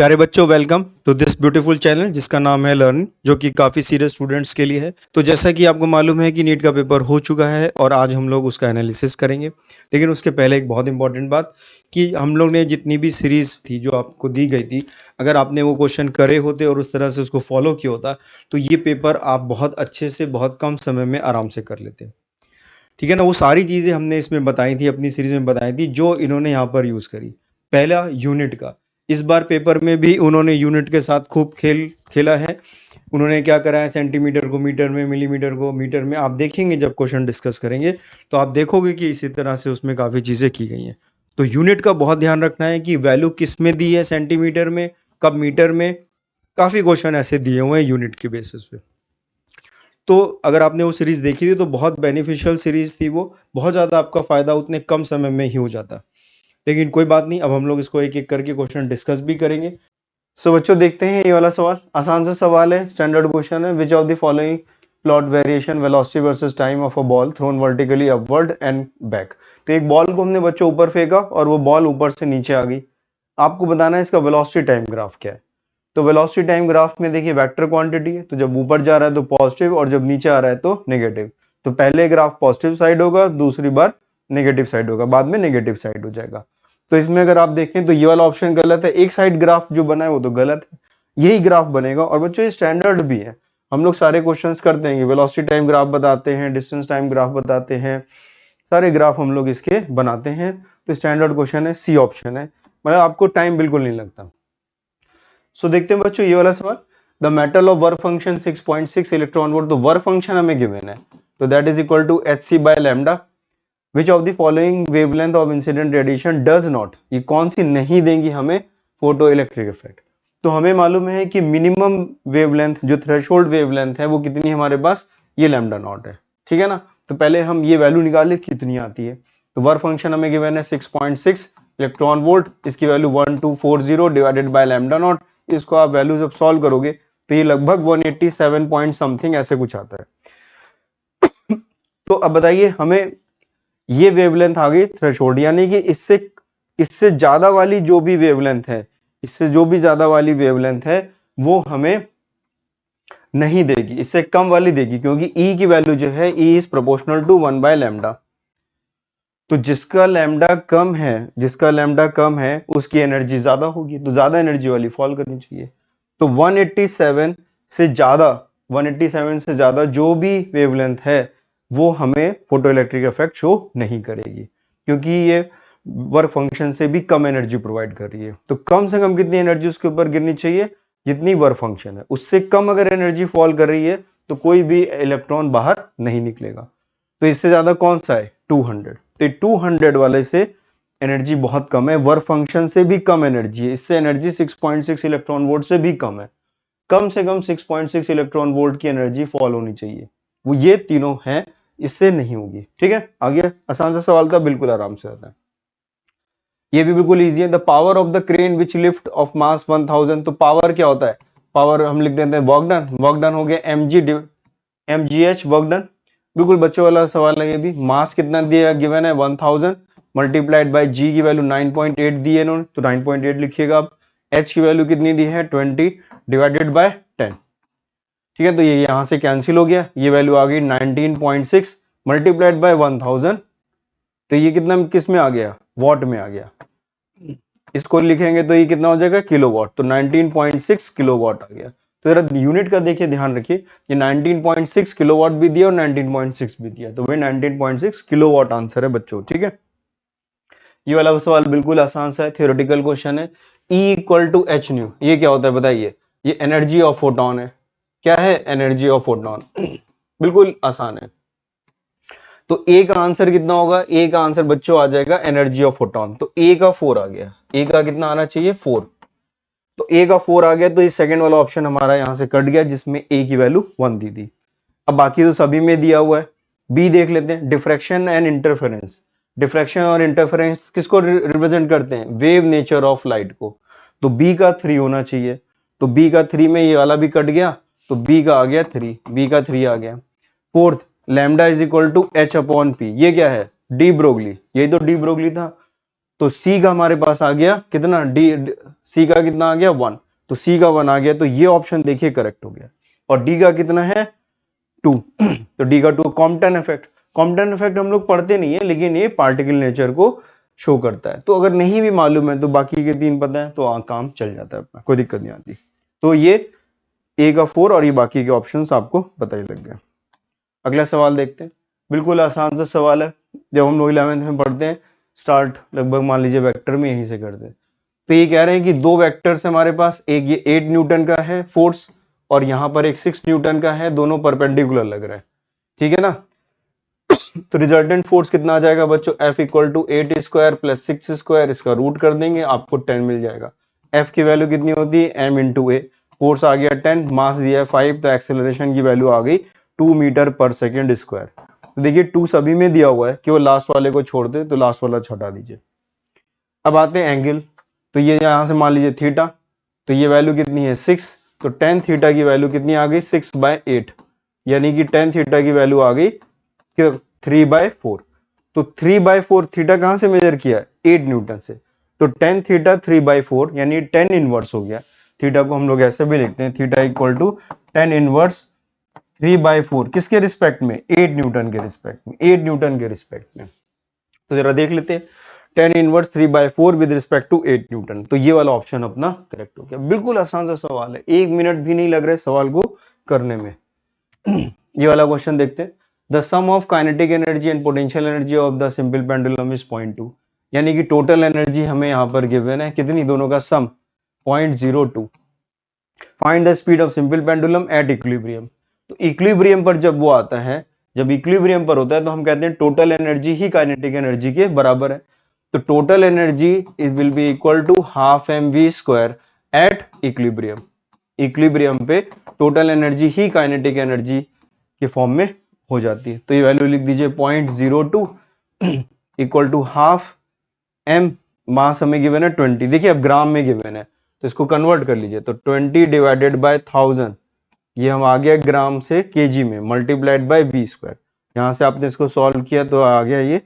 प्यारे बच्चों, welcome to this beautiful channel जिसका नाम है लर्न, जो कि काफ़ी सीरियस स्टूडेंट्स के लिए है। तो जैसा कि आपको मालूम है कि नीट का पेपर हो चुका है और आज हम लोग उसका एनालिसिस करेंगे। लेकिन उसके पहले एक बहुत इंपॉर्टेंट बात कि हम लोग ने जितनी भी सीरीज़ थी जो आपको दी गई थी, अगर आपने वो क्वेश्चन करे होते और उस तरह से उसको फॉलो किया होता, तो ये पेपर आप बहुत अच्छे से बहुत कम समय में आराम से कर लेते। ठीक है ना? वो सारी चीज़ें हमने इसमें बताई थी, अपनी सीरीज़ में बताई थी, जो इन्होंने यहाँ पर यूज़ करी। पहला यूनिट का, इस बार पेपर में भी उन्होंने यूनिट के साथ खूब खेला है। उन्होंने क्या करा है, सेंटीमीटर को मीटर में, मिलीमीटर को मीटर में। आप देखेंगे जब क्वेश्चन डिस्कस करेंगे तो आप देखोगे कि इसी तरह से उसमें काफ़ी चीज़ें की गई हैं। तो यूनिट का बहुत ध्यान रखना है कि वैल्यू किस में दी है, सेंटीमीटर में, कब मीटर में। काफ़ी क्वेश्चन ऐसे दिए हुए हैं यूनिट के बेसिस पे। तो अगर आपने वो सीरीज़ देखी थी तो बहुत बेनिफिशियल सीरीज़ थी वो, बहुत ज़्यादा आपका फ़ायदा उतने कम समय में ही हो जाता। लेकिन कोई बात नहीं, अब हम लोग इसको एक-एक करके क्वेश्चन डिस्कस भी करेंगे। सो बच्चों देखते हैं ये वाला सवाल। आसान सा सवाल है, स्टैंडर्ड क्वेश्चन है। विच of the following plot variation velocity versus time of a ball thrown vertically upward and back. तो एक बॉल को हमने बच्चों ऊपर फेंका और वो बॉल ऊपर से नीचे आ गई। आपको बताना है इसका वेलोसिटी टाइम ग्राफ क्या है। तो वेलोसिटी टाइम ग्राफ में देखिए वेक्टर क्वांटिटी है, तो जब ऊपर जा रहा है तो पॉजिटिव और जब नीचे आ रहा है तो नेगेटिव। तो पहले ग्राफ पॉजिटिव साइड होगा, दूसरी बार नेगेटिव साइड होगा, बाद में नेगेटिव साइड हो जाएगा। तो इसमें अगर आप देखें तो ये वाला ऑप्शन गलत है, एक साइड ग्राफ जो बना है वो तो गलत है, यही ग्राफ बनेगा। और बच्चों ये स्टैंडर्ड भी है, हम लोग सारे क्वेश्चंस करते हैं, वेलोसिटी टाइम ग्राफ बताते हैं, डिस्टेंस टाइम ग्राफ बताते हैं, सारे ग्राफ हम लोग इसके बनाते हैं। तो स्टैंडर्ड क्वेश्चन है, सी ऑप्शन है, मतलब आपको टाइम बिल्कुल नहीं लगता। सो देखते हैं बच्चों ये वाला सवाल। The metal of work function 6.6 electron volt. तो वर्क फंक्शन हमें गिवन है, तो that is equal to hc by lambda. Which of the following wavelength of incident radiation does not, ये कौन सी नहीं देंगी हमें फोटो इलेक्ट्रिक इफेक्ट। तो हमें मालूम है कि मिनिमम वेवलेंथ जो थ्रेशोल्ड वेवलेंथ है वो कितनी है हमारे पास, ये लैम्डा नॉट है। ठीक है ना? तो पहले हम ये वैल्यू निकाले कितनी आती है। तो वर्क फंक्शन हमें गिवन है 6.6 इलेक्ट्रॉन वोल्ट, इसकी value 1240 divided by lambda naught. इसको आप वैल्यू जब सॉल्व करोगे तो ये लगभग 187 पॉइंट समथिंग ऐसे कुछ आता है। तो अब बताइए हमें ये वेवलेंथ आ गई थ्रेशोल्ड, यानी कि इससे इससे ज्यादा वाली जो भी वेवलेंथ है, इससे जो भी ज्यादा वाली वेवलेंथ है वो हमें नहीं देगी, इससे कम वाली देगी, क्योंकि E की वैल्यू जो है E is proportional to 1 by lambda. तो जिसका लैम्डा कम है, जिसका लैम्डा कम है उसकी एनर्जी ज्यादा होगी, तो ज्यादा एनर्जी वाली फॉल करनी चाहिए। तो 187 से ज्यादा, 187 से ज्यादा जो भी वेवलेंथ है वो हमें फोटो इलेक्ट्रिक इफेक्ट शो नहीं करेगी, क्योंकि ये वर्क फंक्शन से भी कम एनर्जी प्रोवाइड कर रही है। तो कम से कम कितनी एनर्जी उसके ऊपर गिरनी चाहिए, जितनी वर्क फंक्शन है उससे कम अगर एनर्जी फॉल कर रही है तो कोई भी इलेक्ट्रॉन बाहर नहीं निकलेगा। तो इससे ज्यादा कौन सा है, 200। तो 200 वाले से एनर्जी बहुत कम है, वर्क फंक्शन से भी कम एनर्जी है, इससे एनर्जी 6.6 इलेक्ट्रॉन वोल्ट से भी कम है। कम से कम 6.6 इलेक्ट्रॉन वोल्ट की एनर्जी फॉल होनी चाहिए, वो ये तीनों हैं, इससे नहीं होगी। ठीक है, आगे आसान सा सवाल था, बिल्कुल आराम से आता है। ये भी बिल्कुल इजी है। The power of the crane which lift of mass 1000। तो पावर क्या होता है, पावर हम लिख देते हैं वर्क डन। वर्क डन हो गया mgh वर्क डन। बिल्कुल बच्चों वाला सवाल है ये भी। मास कितना दिया गिवन है 1000 मल्टीप्लाइड बाय जी की वैल्यू 9.8 दी है इन्होंने, तो 9.8 लिखिएगा आप। h की वैल्यू कितनी दी है 20 डिवाइडेड बाय 10। ठीक है, तो ये यहां से कैंसिल हो गया, ये वैल्यू आ गई 19.6 मल्टीप्लाइड बाय 1000। तो ये कितना किस में आ गया, वॉट में आ गया। इसको लिखेंगे तो ये कितना हो जाएगा, किलोवाट। तो 19.6 किलोवाट आ गया। तो जरा यूनिट का देखिए, ध्यान रखिए, ये 19.6 किलोवाट भी दिया और 19.6 भी दिया, तो वे 19.6 किलोवाट आंसर है बच्चों। ठीक है, ये वाला सवाल बिल्कुल आसान सा है, थ्योरेटिकल क्वेश्चन है। E equal to h nu, ये क्या होता है बताइए, ये एनर्जी ऑफ फोटोन है। क्या है, एनर्जी ऑफ फोटोन। बिल्कुल आसान है। तो ए का आंसर कितना होगा, ए का आंसर बच्चों आ जाएगा एनर्जी ऑफ फोटोन। तो ए का 4 आ गया, ए का कितना आना चाहिए 4। तो ए का 4 आ गया, तो ये सेकंड वाला ऑप्शन हमारा यहां से कट गया जिसमें ए की वैल्यू 1 दी थी। अब बाकी तो सभी में दिया हुआ है। बी देख लेते हैं, डिफ्रैक्शन एंड इंटरफेरेंस। डिफ्रैक्शन और इंटरफेरेंस किसको रिप्रेजेंट करते हैं, वेव नेचर ऑफ लाइट को। तो बी का 3 होना चाहिए। तो बी का 3 में ये वाला भी कट गया, तो बी का आ गया 3, बी का 3 आ गया। Fourth, lambda is equal to h upon p, ये क्या है, डी ब्रोगली, ये तो डी ब्रोगली था। तो सी का हमारे पास आ गया कितना, सी का कितना आ गया 1, तो सी का 1 आ गया, तो ये ऑप्शन देखिए करेक्ट हो गया। और डी का कितना है 2, तो डी का 2। कॉम्पटन इफेक्ट, कॉम्पटन इफेक्ट हम लोग पढ़ते नहीं है, लेकिन ये पार्टिकल नेचर को शो करता है। तो अगर नहीं भी मालूम है तो बाकी के 3 पता है तो काम चल जाता है अपना, कोई दिक्कत नहीं आती। तो ये ए का 4 और ये बाकी के ऑप्शंस आपको पता ही लग गया। अगला सवाल देखते हैं, बिल्कुल आसान सा सवाल है, जब हम लोग 11th में पढ़ते हैं स्टार्ट लगभग मान लीजिए वेक्टर में यहीं से करते हैं। तो ये कह रहे हैं कि 2 वेक्टर्स हमारे पास, एक ये 8 न्यूटन का है फोर्स और यहां पर एक 6 न्यूटन का है, दोनों परपेंडिकुलर लग रहा है, ठीक है ना। तो रिजल्टेंट फोर्स कितना आ जाएगा बच्चों, F equal to 8 square plus 6 square, इसका रूट कर देंगे आपको 10 मिल जाएगा। F की वैल्यू कितनी होती है, m इंटू ए, फोर्स आ गया 10, मास दिया है 5, तो एक्सेलरेशन की वैल्यू आ गई 2 मीटर पर सेकेंड स्क्वायर। तो देखिए 2 सभी में दिया हुआ है, केवल लास्ट वाले को छोड़ दे, तो लास्ट वाला हटा दीजिए। अब आते हैं एंगल, तो ये यहां से मान लीजिए थीटा, तो ये वैल्यू कितनी है 6, तो tan थीटा की वैल्यू कितनी आ गई 6/8, यानी कि tan थीटा की वैल्यू आ गई 3/4। तो 3/4 थीटा कहां से मेजर किया है, 8 न्यूटन से, तो tan थीटा 3/4 यानी tan इनवर्स हो गया। थीटा को हम लोग ऐसे भी लिखते हैं, theta equal to tan inverse 3/4 किसके रिस्पेक्ट में, 8 न्यूटन के रिस्पेक्ट में, 8 न्यूटन के रिस्पेक्ट में। तो जरा देख लेते हैं, tan inverse 3/4 with respect to 8 newton, तो ये वाला ऑप्शन अपना करेक्ट हो गया। बिल्कुल आसान सा सवाल है, 1 मिनट भी नहीं लग रहा है सवाल को करने में। ये वाला क्वेश्चन देखते हैं, the sum of kinetic energy and potential energy of the simple pendulum is 0.2, यानी कि टोटल एनर्जी हमें यहां पर गिवन है कितनी, दोनों का सम 0.02। Find the speed of simple pendulum at equilibrium. तो इक्विलिब्रियम पर जब वो आता है, जब इक्विलिब्रियम पर होता है तो हम कहते हैं टोटल एनर्जी ही काइनेटिक एनर्जी के बराबर है। तो total energy will be equal to half mv² at equilibrium. Equilibrium पे टोटल एनर्जी ही काइनेटिक एनर्जी के फॉर्म में हो जाती है। तो ये वैल्यू लिख दीजिए 0.02 इक्वल टू हाफ m, मास हमें गिवन है 20, देखिए अब ग्राम में गिवन है तो इसको कन्वर्ट कर लीजिए, तो 20 डिवाइडेड बाय 1000, ये हम आ गया ग्राम से केजी में, मल्टीप्लाइड बाय v²। यहां से आपने इसको सॉल्व किया तो आ गया ये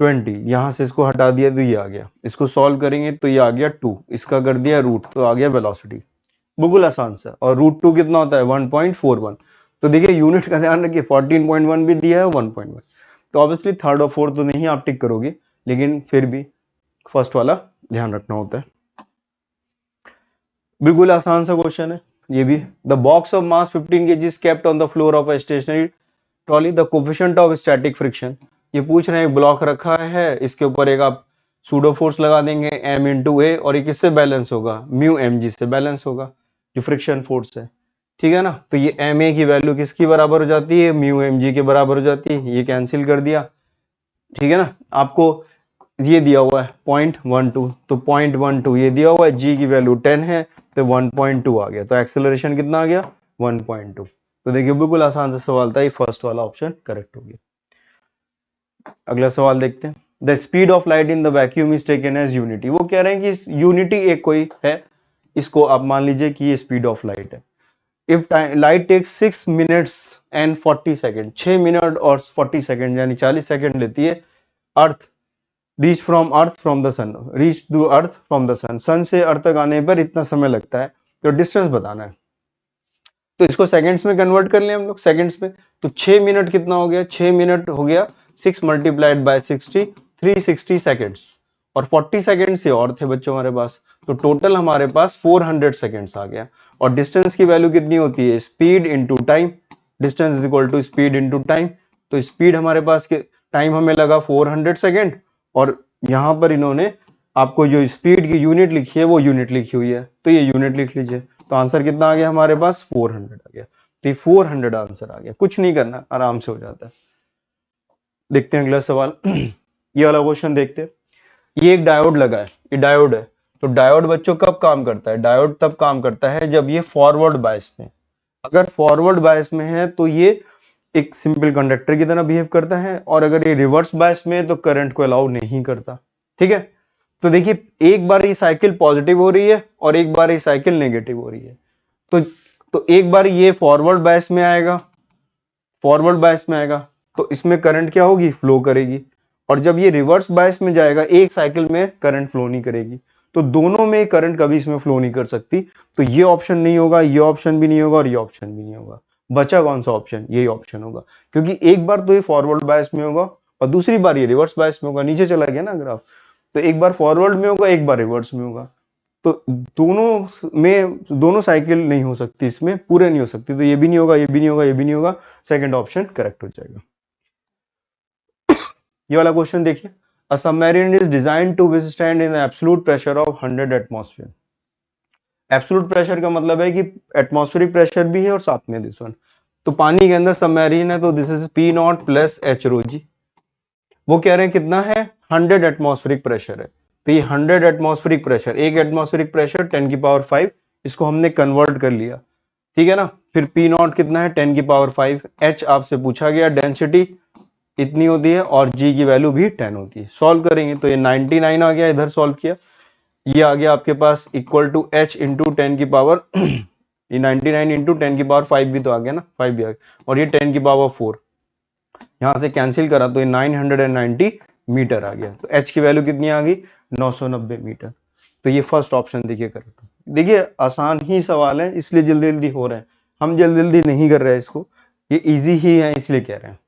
20, यहां से इसको हटा दिया तो ये आ गया, इसको सॉल्व करेंगे तो ये आ गया 2, इसका कर दिया रूट तो आ गया वेलोसिटी। बिल्कुल आसान सा, और √2 कितना होता है 1.41। तो देखिए यूनिट का ध्यान रखिए, 14.1 भी दिया है 1.1, तो ऑब्वियसली थर्ड और फोर्थ तो नहीं आप टिक करोगे, लेकिन फिर भी फर्स्ट वाला ध्यान रखना होता है। बिल्कुल आसान सा क्वेश्चन है ये भी। The box of mass 15 kg is kept on the floor of a stationary trolley, the coefficient of static friction. ये पूछ रहे हैं ब्लॉक रखा है, इसके ऊपर एक आप सूडो फोर्स लगा देंगे m इंटू ए, और ये किससे बैलेंस होगा, म्यू mg से बैलेंस होगा, जो फ्रिक्शन फोर्स है, ठीक है ना। तो ये एम ए की वैल्यू किसकी बराबर हो जाती है, म्यू mg के बराबर हो जाती है, ये कैंसिल कर दिया, ठीक है ना। आपको ये दिया हुआ है 0.12, तो 0.12 ये दिया हुआ है, g की वैल्यू 10 है तो 1.2 आ गया, तो एक्सेलरेशन कितना आ गया 1.2। तो देखिए बिल्कुल आसान सा सवाल था, ये फर्स्ट वाला ऑप्शन करेक्ट हो गया। अगला सवाल देखते हैं, the speed of light in the vacuum is taken as unity. वो कह रहे हैं कि यूनिटी एक कोई है, इसको आप मान लीजिए कि ये स्पीड ऑफ लाइट है। If light takes 6 minutes and 40 second, 6 minute और 40 सेकेंड यानी 40 सेकेंड लेती है earth, reach from earth from the sun, reach to earth from the sun, sun से अर्थ तक आने पर इतना समय लगता है, तो डिस्टेंस बताना है। तो इसको सेकंड्स में कन्वर्ट कर लें हम लोग, सेकंड्स में, तो 6 मिनट कितना हो गया, 6 मिनट हो गया 6 मल्टीप्लाइड बाय 60, 360 सेकेंड्स, और 40 सेकेंड से और थे बच्चों हमारे पास, तो टोटल हमारे पास 400 सेकेंड्स आ गया। और डिस्टेंस की वैल्यू कितनी होती है, speed into time, distance is equal to speed into time. तो स्पीड हमारे पास के टाइम हमें लगा 400 सेकेंड, और यहां पर इन्होंने आपको जो स्पीड की यूनिट लिखी है वो यूनिट लिखी हुई है, तो ये यूनिट लिख लीजिए। तो आंसर कितना आ गया हमारे पास 400 आ गया, तो 400 आंसर आ गया, कुछ नहीं करना, आराम से हो जाता है। देखते हैं अगला सवाल। ये वाला क्वेश्चन देखते हैं, ये एक डायोड लगा है, ये डायोड है, तो डायोड बच्चों कब काम करता है, डायोड तब काम करता है जब ये फॉरवर्ड बायस में, अगर फॉरवर्ड बायस में है तो ये एक सिंपल कंडक्टर की तरह बिहेव करता है, और अगर ये रिवर्स बायस में है तो करंट को अलाउ नहीं करता, ठीक है। तो देखिए एक बार ये साइकिल पॉजिटिव हो रही है और एक बार ये साइकिल नेगेटिव हो रही है, तो एक बार ये फॉरवर्ड बायस में आएगा, फॉरवर्ड बायस में आएगा तो इसमें करंट क्या होगी, फ्लो करेगी, और जब ये रिवर्स बायस में जाएगा एक साइकिल में करंट फ्लो नहीं करेगी, तो दोनों में करंट कभी इसमें फ्लो नहीं कर सकती। तो ये ऑप्शन नहीं होगा, ये ऑप्शन भी नहीं होगा और ये ऑप्शन भी नहीं होगा। बचा कौन सा ऑप्शन? यही ऑप्शन होगा, क्योंकि एक बार तो ये फॉरवर्ड बायस में होगा और दूसरी बार ये रिवर्स बायस में होगा। नीचे चला गया ना ग्राफ, तो एक बार फॉरवर्ड में होगा, एक बार रिवर्स में होगा। तो दोनों साइकिल नहीं हो सकती, इसमें पूरे नहीं हो सकती। तो ये भी नहीं होगा, ये भी नहीं होगा, ये भी नहीं होगा। सेकंड ऑप्शन करेक्ट हो जाएगा। ये वाला क्वेश्चन देखिए, a submarine is design to withstand in absolute pressure of 100 atmosphere. Absolute pressure का मतलब है कि एटमॉस्फेरिक प्रेशर भी है और साथ में दिस वन। तो पानी के अंदर सबमरीन है, तो this is P naught plus H rho G. वो कह रहे हैं कितना है? 100 एटमॉस्फेरिक प्रेशर है। तो ये 100 एटमॉस्फेरिक प्रेशर, एक एटमॉस्फेरिक प्रेशर 10 की पावर 5, इसको हमने कन्वर्ट कर लिया, ठीक है ना। फिर पी नॉट कितना है? 10 की पावर 5। एच आपसे पूछा गया, डेंसिटी इतनी होती है और जी की वैल्यू भी 10 होती है। सॉल्व करेंगे तो ये 99 आ गया, इधर सॉल्व किया, ये आ गया आपके पास इक्वल टू एच इंटू 10 की पावर ये 99 इंटू 10 की पावर 5 भी तो आ गया ना, 5 भी आ गया, और ये 10 की पावर 4, यहां से कैंसिल करा तो ये 990 मीटर आ गया। तो एच की वैल्यू कितनी आ गई? 990 मीटर। तो ये फर्स्ट ऑप्शन देखिए करेक्ट। देखिए आसान ही सवाल है, इसलिए जल्दी जल्दी हो रहे हैं, हम जल्दी जल्दी नहीं कर रहे हैं इसको, ये इजी ही है इसलिए कह रहे हैं।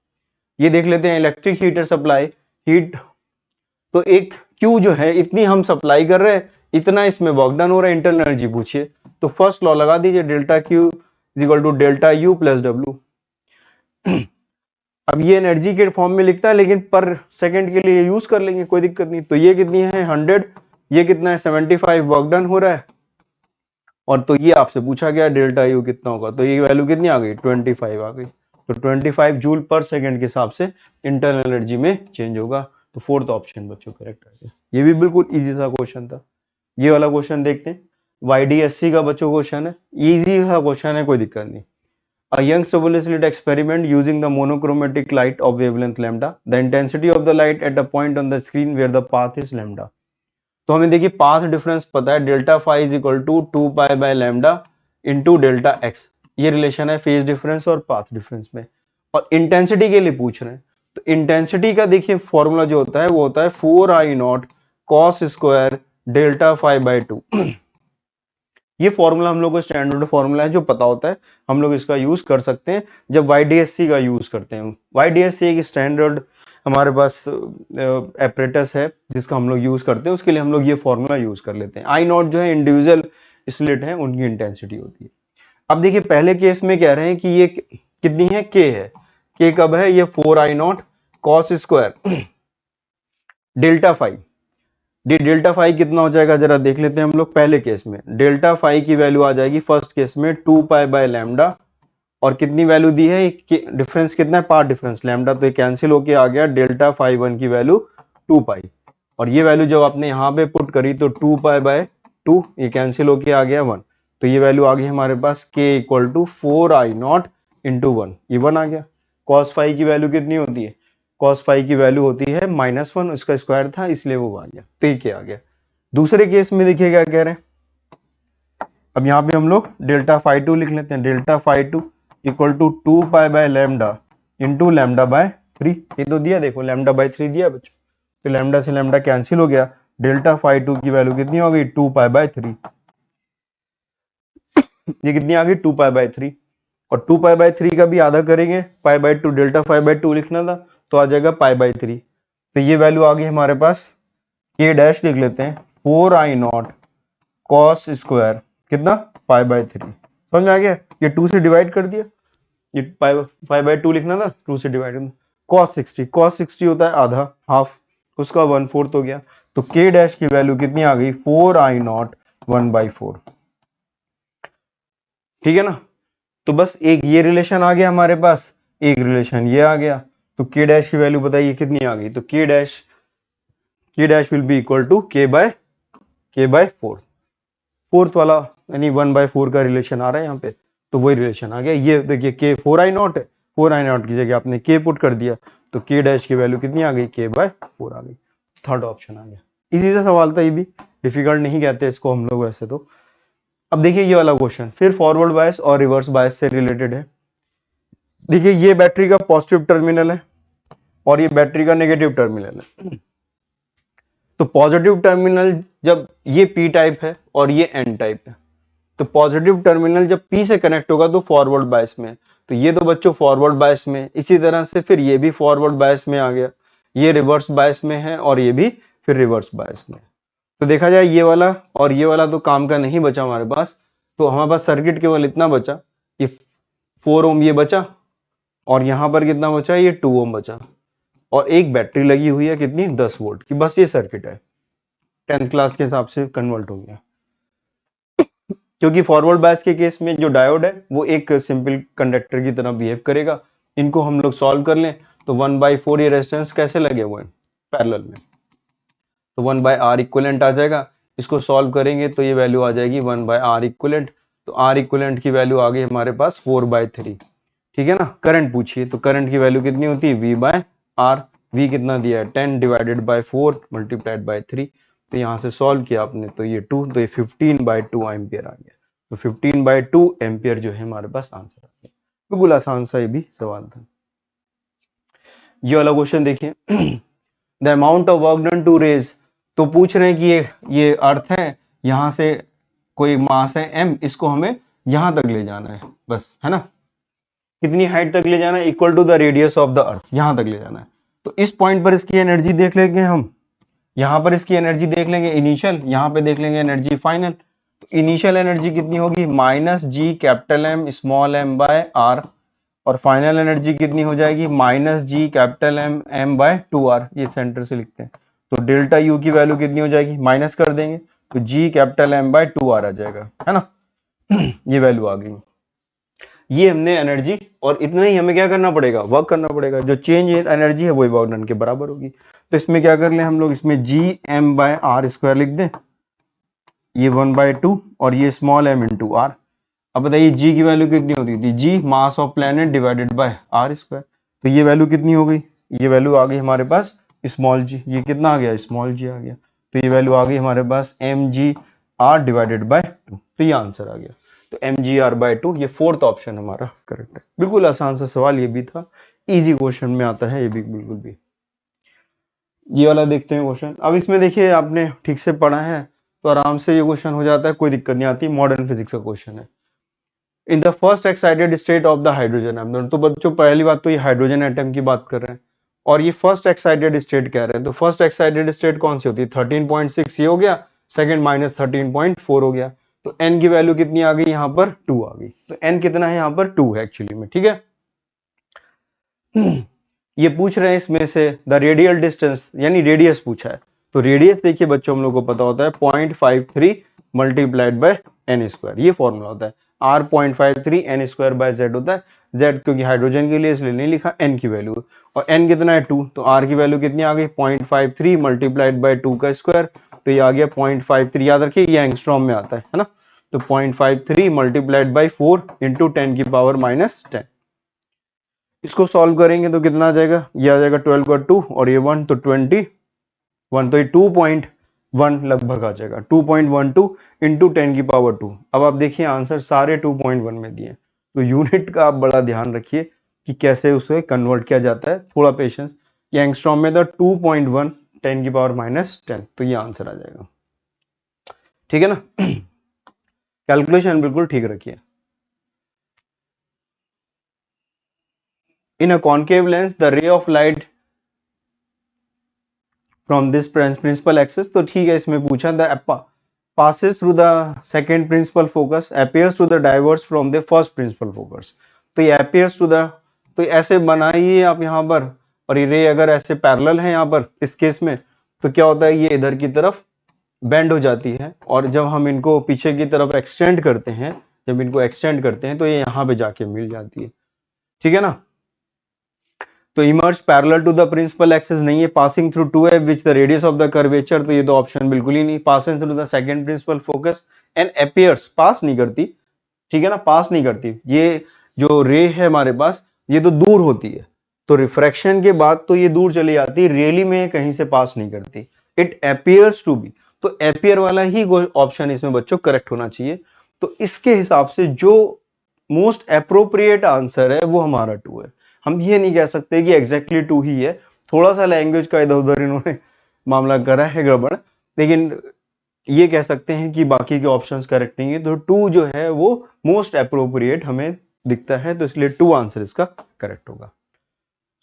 ये देख लेते हैं, इलेक्ट्रिक हीटर सप्लाई हीट, तो एक क्यू जो है इतनी हम सप्लाई कर रहे हैं, इतना इसमें वर्क डन हो रहा है, इंटरनल एनर्जी पूछिए। तो फर्स्ट लॉ लगा दीजिए, delta Q is equal to delta U plus W. अब ये एनर्जी के फॉर्म में लिखता है, लेकिन पर सेकंड के लिए यूज कर लेंगे, कोई दिक्कत नहीं। तो ये कितनी है? 100, ये कितना है? 75 वर्क डन हो रहा है, और तो ये आपसे पूछा गया डेल्टा यू कितना होगा, तो ये वैल्यू कितनी आ गई? 25 आ गई। तो 25 जूल पर सेकंड के हिसाब से इंटरनल एनर्जी में चेंज होगा। तो फोर्थ ऑप्शन बच्चों करेक्ट आ गया। ये भी बिल्कुल इजी सा क्वेश्चन था। ये वाला क्वेश्चन देखते हैं, YDSC का बच्चों क्वेश्चन है, इजी सा क्वेश्चन है, कोई दिक्कत नहीं। A young surveillance lit experiment using the monochromatic light of wavelength lambda. The intensity of the light at a point on the screen where the path is lambda. तो हमें देखिए path difference पता है, delta phi is equal to 2 pi by lambda into delta x. ये relation है phase difference और path difference में, और इंटेंसिटी के लिए पूछ रहे हैं। तो इंटेंसिटी का देखिए फॉर्मूला जो होता है वो होता है 4I0 cos square delta phi by 2। ये फॉर्मूला हम लोग को स्टैंडर्ड फॉर्मूला है जो पता होता है, हम लोग इसका यूज कर सकते हैं जब YDSC का यूज करते हैं। YDSC एक स्टैंडर्ड हमारे पास एपरेटस है जिसका हम लोग यूज करते हैं, उसके लिए हम लोग ये फॉर्मूला यूज कर लेते हैं। I0 जो है इंडिविजुअल स्लिट है, उनकी इंटेंसिटी होती है। अब देखिए पहले केस में कह रहे हैं कि ये कितनी है? K है। K कब है? ये 4I0 cos square delta phi. Delta phi कितना हो जाएगा जरा देख लेते हैं हम लोग। पहले केस में डेल्टा फाई की वैल्यू आ जाएगी फर्स्ट केस में 2 पाई बाय लैम्डा, और कितनी वैल्यू दी है? डिफरेंस कितना है? पार्ट डिफरेंस लैम्डा, तो ये कैंसिल होके आ गया डेल्टा फाई 1 की वैल्यू 2 पाई, और ये वैल्यू जब आपने यहाँ पे पुट करी तो 2 पाई बाय 2, ये कैंसिल होके आ गया 1। तो ये वैल्यू आ गई हमारे पास K equal to 4I0 into 1, ये 1 आ गया। कॉस फाई की वैल्यू कितनी होती है? कॉस फाई की वैल्यू होती है -1, उसका स्क्वायर था इसलिए वो आ गया, तो ये क्या आ गया। दूसरे केस में देखिए क्या कह रहे हैं। अब यहाँ पे हम लोग डेल्टा फाई 2 लिख लेते हैं, delta phi 2 equal to 2 pi by lambda into lambda by 3। ये तो दिया, देखो लैम्डा बाय 3 दिया बच्चों, तो लैम्डा से लैम्डा कैंसिल हो गया। डेल्टा फाई 2 की वैल्यू कितनी हो गई? 2 पाई बाय 3। ये कितनी आ गई? 2 पाई बाय 3, और 2 पाई बाय 3 का भी आधा करेंगे, pi by 2 delta phi by 2 लिखना था तो आ जाएगा पाई बाय 3। तो ये वैल्यू आ गई हमारे पास, K डैश लिख लेते हैं 4I0 कॉस स्क्वायर कितना? Pi by 3। समझ में आ गया? ये 2 से डिवाइड कर दिया, ये पाई बाय 2 लिखना था, 2 से डिवाइड करना। कॉस 60 होता है आधा, हाफ, उसका 1/4 हो गया। तो K डैश की वैल्यू कितनी आ गई? 4I0 1/4। ठीक है ना। तो बस एक ये रिलेशन आ गया हमारे पास, एक रिलेशन ये आ गया। तो K डैश की वैल्यू बताइए कितनी आ गई? तो K dash will be equal to K by 4। Fourth वाला यानी 1/4 का रिलेशन आ रहा है यहाँ पे, तो वही रिलेशन आ गया। ये देखिए K 4I0 है, 4I0 की जगह आपने K पुट कर दिया, तो K डैश की वैल्यू कितनी आ गई? K बाय 4 आ गई। थर्ड ऑप्शन आ गया। इसी से सवाल था, ये भी डिफिकल्ट नहीं कहते इसको हम लोग वैसे तो। अब देखिए ये वाला क्वेश्चन फिर फॉरवर्ड बायस और रिवर्स बायस से रिलेटेड है। देखिए ये बैटरी का पॉजिटिव टर्मिनल है और ये बैटरी का नेगेटिव टर्मिनल है। तो पॉजिटिव टर्मिनल जब ये पी टाइप है और ये एन टाइप है, तो पॉजिटिव टर्मिनल जब पी से कनेक्ट होगा तो फॉरवर्ड बायस में, तो ये तो बच्चों फॉरवर्ड बायस में, इसी तरह से फिर ये भी फॉरवर्ड बायस में आ गया, ये रिवर्स बायस में है और ये भी फिर रिवर्स बायस में। तो देखा जाए ये वाला और ये वाला तो काम का नहीं बचा हमारे पास, तो हमारे पास सर्किट केवल इतना बचा, ये 4 ओम ये बचा और यहां पर कितना बचा, ये 2 ओम बचा और एक बैटरी लगी हुई है कितनी, 10 वोल्ट की। बस ये सर्किट है, 10th क्लास के हिसाब से कन्वर्ट हो गया। क्योंकि फॉरवर्ड बायस के केस में जो डायोड है वो एक सिंपल कंडक्टर की तरह बिहेव करेगा। इनको हम लोग सॉल्व कर लें तो 1/4 ये रेजिस्टेंस कैसे लगे हुए हैं, पैरेलल में, तो 1/R इक्विवेलेंट आ जाएगा। इसको सॉल्व करेंगे तो ये वैल्यू आ जाएगी 1/R इक्विवेलेंट। तो R इक्विवेलेंट की वैल्यू आ गई हमारे पास 4/3। ठीक है ना। करंट पूछिए तो करंट की वैल्यू कितनी होती है, V/R। V कितना दिया है, 10 डिवाइडेड बाय 4 मल्टीप्लाइड बाय 3। तो यहाँ से सॉल्व किया आपने तो ये 2, तो ये 15/2 एम्पियर आ गया। तो 15/2 एम्पियर जो है हमारे पास आंसर आ गया। बिल्कुल आसान सा ये भी सवाल था। ये वाला क्वेश्चन देखिए, the amount of work done to raise, तो पूछ रहे हैं कि ये अर्थ है, यहां से कोई मास है m, इसको हमें यहां तक ले जाना है बस, है ना। कितनी हाइट तक ले जाना है, equal to the radius of the earth, यहां तक ले जाना है। तो इस पॉइंट पर इसकी एनर्जी देख लेंगे हम, यहां पर इसकी एनर्जी देख लेंगे इनिशियल, यहां पे देख लेंगे एनर्जी फाइनल। तो इनिशियल एनर्जी कितनी होगी, -g capital M small m by r, और फाइनल एनर्जी कितनी हो जाएगी, -g capital M by 2r। ये सेंटर से लिखते हैं। तो डेल्टा U की वैल्यू कितनी हो जाएगी, माइनस कर देंगे तो g capital M by 2r आ जाएगा, है ना। ये वैल्यू आ गई। ये हमने एनर्जी, और इतना ही हमें क्या करना पड़ेगा, वर्क करना पड़ेगा। जो चेंज इन एनर्जी है वही वर्क डन के बराबर होगी। तो इसमें क्या कर लें हम लोग, इसमें G M by R square लिख दें, ये 1/2 और ये स्मॉल m इंटू आर। अब बताइए जी की वैल्यू कितनी होती थी, G mass of planet divided by R square. तो ये वैल्यू कितनी हो गई, ये वैल्यू आ गई हमारे पास स्मॉल जी, ये कितना आ गया, स्मॉल जी आ गया। तो ये वैल्यू आ गई हमारे पास mg/r डिवाइडेड बाय 2। तो ये आंसर आ गया। तो mg/2, ये 4th ऑप्शन हमारा करेक्ट है। बिल्कुल आसान सा सवाल ये भी था, इजी क्वेश्चन में आता है ये भी बिल्कुल भी। ये वाला देखते हैं क्वेश्चन। अब इसमें देखिए आपने ठीक से पढ़ा है तो आराम से ये क्वेश्चन हो जाता है, कोई दिक्कत नहीं आती। मॉडर्न फिजिक्स का क्वेश्चन है। In the first excited state of the hydrogen atom, तो बच्चों पहली बात तो ये हाइड्रोजन एटम की बात कर रहे हैं और ये फर्स्ट एक्साइटेड स्टेट कह रहे हैं। तो फर्स्ट एक्साइटेड स्टेट कौन सी होती है, 13.6 ये हो गया, सेकंड -13.4 हो गया। तो n की वैल्यू कितनी आ गई, यहाँ पर 2 आ गई। तो n कितना है, यहाँ पर 2 है एक्चुअली में, ठीक है। ये पूछ रहे हैं इसमें से द रेडियल डिस्टेंस, यानी रेडियस पूछा है। तो रेडियस देखिए बच्चों हम लोग को पता होता है 0.53 मल्टीप्लाइड बाय एन स्क्वायर, ये फॉर्मूला होता है। r 0.53 n square by z होता है। z क्योंकि हाइड्रोजन के लिए इसलिए नहीं लिखा, n की वैल्यू, और n कितना है 2, तो r की वैल्यू कितनी आ गई 0.53 मल्टीप्लाइड बाय 2 का स्क्वायर। तो ये आ गया 0.53, याद रखिए ये एंगस्ट्रॉम में आता है ना। तो 0.53 मल्टीप्लाइड बाय 4 इंटू 10 की पावर -10। इसको सॉल्व करेंगे तो कितना आ जाएगा, ये आ जाएगा 12 का 2 और ये 1, तो 21, तो ये 2.1 लगभग आ जाएगा, 2.12 इंटू 10 की पावर 2। अब आप देखिए आंसर सारे 2.1 में दिए, तो यूनिट का आप बड़ा ध्यान रखिए कि कैसे उसे कन्वर्ट किया जाता है, थोड़ा पेशेंस। ये एंगस्ट्रॉम में था 2.1 10 की पावर -10, तो ये आंसर आ जाएगा, ठीक है ना। कैलकुलेशन बिल्कुल ठीक रखिए। In a concave lens, the ray of light from this principal axis, तो ठीक है, इसमें पूछा the passes through the second principal focus, appears to the diverge from the first principal focus। तो ये appears to the, तो ऐसे बनाइए आप यहाँ पर, और ये रे अगर ऐसे पैरेलल है यहाँ पर इस केस में, तो क्या होता है, ये इधर की तरफ बेंड हो जाती है, और जब हम इनको पीछे की तरफ एक्सटेंड करते हैं, जब इनको एक्सटेंड करते हैं तो ये यहाँ पे जाके मिल जाती है, ठीक है ना। तो emerge parallel to the principal axis नहीं है, passing through 2f which the radius of the curvature, तो ये तो ऑप्शन बिल्कुल ही नहीं। Passing through the second principal focus and appears, pass नहीं करती, ठीक है ना, पास नहीं करती। ये जो रे है हमारे पास, ये तो दूर होती है, तो रिफ्रैक्शन के बाद तो ये दूर चली जाती है, रियली में कहीं से पास नहीं करती। इट अपीयर्स टू बी, तो अपीयर वाला ही ऑप्शन इसमें बच्चों करेक्ट होना चाहिए। तो इसके हिसाब से जो मोस्ट अप्रोप्रिएट आंसर है वो हमारा 2 है। हम ये नहीं कह सकते कि एग्जैक्टली 2 ही है, थोड़ा सा लैंग्वेज का इधर उधर इन्होंने मामला करा है गड़बड़, लेकिन ये कह सकते हैं कि बाकी के ऑप्शंस करेक्ट नहीं है, तो 2 जो है वो मोस्ट अप्रोप्रिएट हमें दिखता है, तो इसलिए 2 आंसर इसका करेक्ट होगा।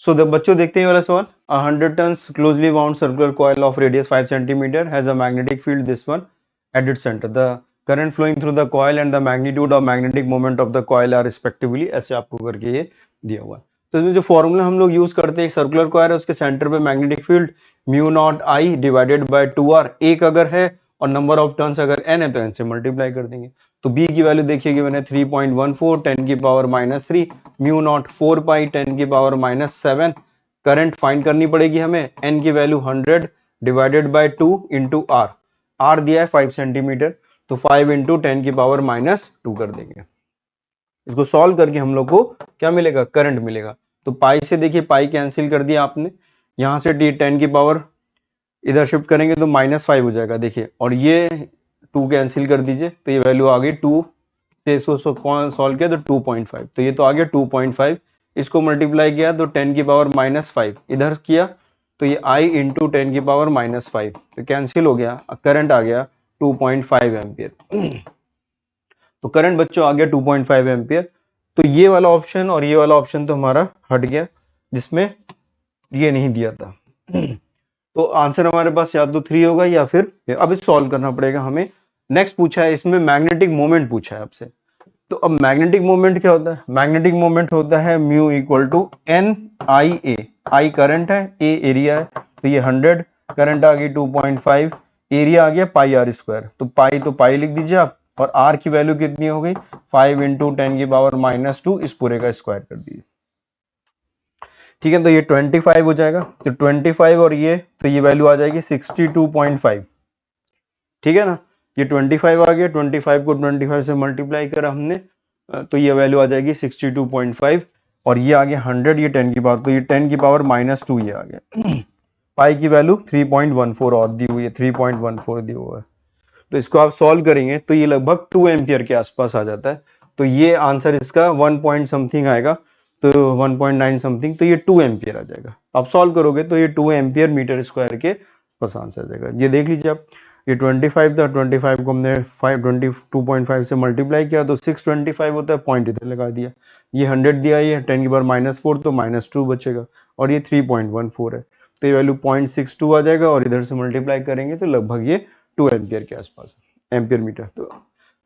सो बच्चों देखते हैं वाला सवाल। 100 turns closely wound circular coil of radius 5 centimetre has a magnetic field this one at its centre, the current flowing through the coil and the magnitude of magnetic moment of the coil are respectively, ऐसे आपको करके ये दिया हुआ है। तो इसमें जो फॉर्मूला हम लोग यूज करते हैं, सर्कुलर कॉइल है उसके सेंटर पे magnetic field mu not I divided by 2r, एक अगर है और नंबर ऑफ टर्न्स अगर n है तो n से मल्टीप्लाई कर देंगे। तो b की वैल्यू देखिए गिवन है 3.14 10 की पावर -3, म्यू नॉट 4 पाई 10 की पावर -7, करंट फाइंड करनी पड़ेगी हमें, n की value 100 divided by 2 into r, r दिया है 5 सेंटीमीटर, तो 5 इंटू 10 की पावर -2 कर देंगे। इसको सॉल्व करके हम लोग को क्या मिलेगा, करंट मिलेगा। तो पाई से देखिए पाई कैंसिल कर दिया आपने, यहां से 10 की पावर इधर शिफ्ट करेंगे तो -5 हो जाएगा देखिए, और ये 2 कैंसिल कर दीजिए तो ये वैल्यू आ गई 2 से इसको सॉल्व किया तो 2.5, तो ये तो आ गया 2.5, इसको मल्टीप्लाई किया तो 10 की पावर -5 इधर किया तो ये i इंटू 10 की पावर -5, तो कैंसिल हो गया, करंट आ गया 2.5 एम्पियर। तो करंट बच्चों आ गया 2.5 एम्पियर। तो ये वाला ऑप्शन और ये वाला ऑप्शन तो हमारा हट गया, जिसमें ये नहीं दिया था। तो आंसर हमारे पास या तो 3 होगा या फिर अब इस सॉल्व करना पड़ेगा हमें। नेक्स्ट पूछा है इसमें मैग्नेटिक मोमेंट पूछा है आपसे। तो अब मैग्नेटिक मोमेंट क्या होता है, मैग्नेटिक मोमेंट होता है mu equal to n I A, I current है, ए एरिया है, तो ये 100, करंट आ गई 2.5, एरिया आ गया पाई आर स्क्वायर, तो पाई लिख दीजिए आप, और आर की वैल्यू कितनी हो गई 5 इंटू 10 की पावर -2, इस पूरे का स्क्वायर कर दीजिए। ठीक है, तो ये 25 हो जाएगा, तो 25 और ये तो ये वैल्यू आ जाएगी 62.5। ठीक है ना, ये 25 आ गया, 25 को 25 से मल्टीप्लाई करा हमने, तो ये वैल्यू आ जाएगी 62.5, और ये आ गया 100, ये 10 की पावर, तो ये 10 की पावर -2 ये आ गया। पाई की वैल्यू 3.14 और दी हुई है, 3.14 दी हुआ है, तो इसको आप सॉल्व करेंगे तो ये लगभग 2 एम्पियर के आसपास आ जाता है। तो ये आंसर इसका 1 पॉइंट समथिंग आएगा, तो 1.9 समथिंग, तो ये 2 एम्पियर आ जाएगा। आप सॉल्व करोगे तो ये 2 एम्पियर मीटर स्क्वायर के पास आंसर आ जाएगा। ये देख लीजिए आप, ये 25 था, 25 को हमने 22.5 से मल्टीप्लाई किया तो 625 होता है, पॉइंट इधर लगा दिया। ये 100 दिया, ये 10 की पावर -4 तो -2 बचेगा, और ये 3.14 है, तो ये वैल्यू 0.62 आ जाएगा, और इधर से मल्टीप्लाई करेंगे तो लगभग ये 2 एम्पियर के आसपास, एम्पियर मीटर। तो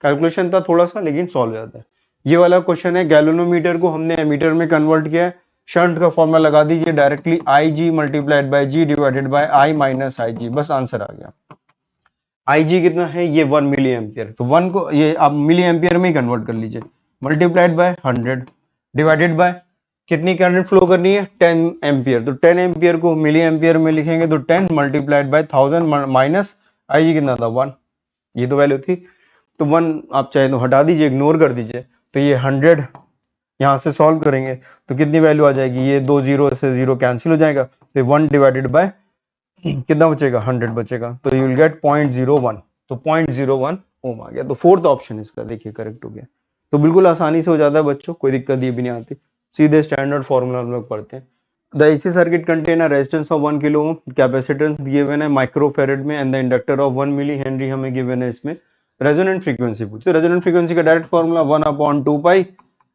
कैलकुलेशन था थोड़ा सा, लेकिन सॉल्व जाता है। ये वाला क्वेश्चन है, गैलोनोमीटर को हमने एमीटर में कन्वर्ट किया है, शंट का फॉर्मूला लगा दीजिए directly, I G multiplied by G divided by I minus I G, बस आंसर आ गया। आई जी कितना है, ये 1 मिली एम्पियर, तो 1 को ये आप मिली एम्पियर में ही कन्वर्ट कर लीजिए, मल्टीप्लाइड बाय 100 डिवाइडेड बाय कितनी करंट फ्लो करनी है 10 एम्पियर, तो 10 एम्पियर को मिली एम्पियर में लिखेंगे तो 10 मल्टीप्लाइड बाय 1000 माइनस आई जी कितना था 1, ये तो वैल्यू थी, तो 1 आप चाहे तो हटा दीजिए, इग्नोर कर दीजिए, तो ये 100 यहाँ से सॉल्व करेंगे तो कितनी वैल्यू आ जाएगी, ये 2 जीरो से जीरो कैंसिल हो जाएगा, तो 1 डिवाइडेड बाय कितना बचेगा 100 बचेगा, तो यू विल गेट 0.01, तो 0.01 ओम आ गया। तो फोर्थ ऑप्शन इसका देखिए करेक्ट हो गया। तो बिल्कुल आसानी से हो जाता है बच्चों, कोई दिक्कत ये भी नहीं आती, सीधे स्टैंडर्ड फॉर्मूला हम लोग पढ़ते हैं। The AC circuit contain a resistance of 1 kilo ohm, capacitance given है माइक्रोफेरेड में, and the inductor of 1 milli henry हमें गिवन है इसमें। रेजोनेंट फ्रीक्वेंसी पूछते, रेजोनेंट फ्रीक्वेंसी का डायरेक्ट फॉर्मूला 1/2 पाई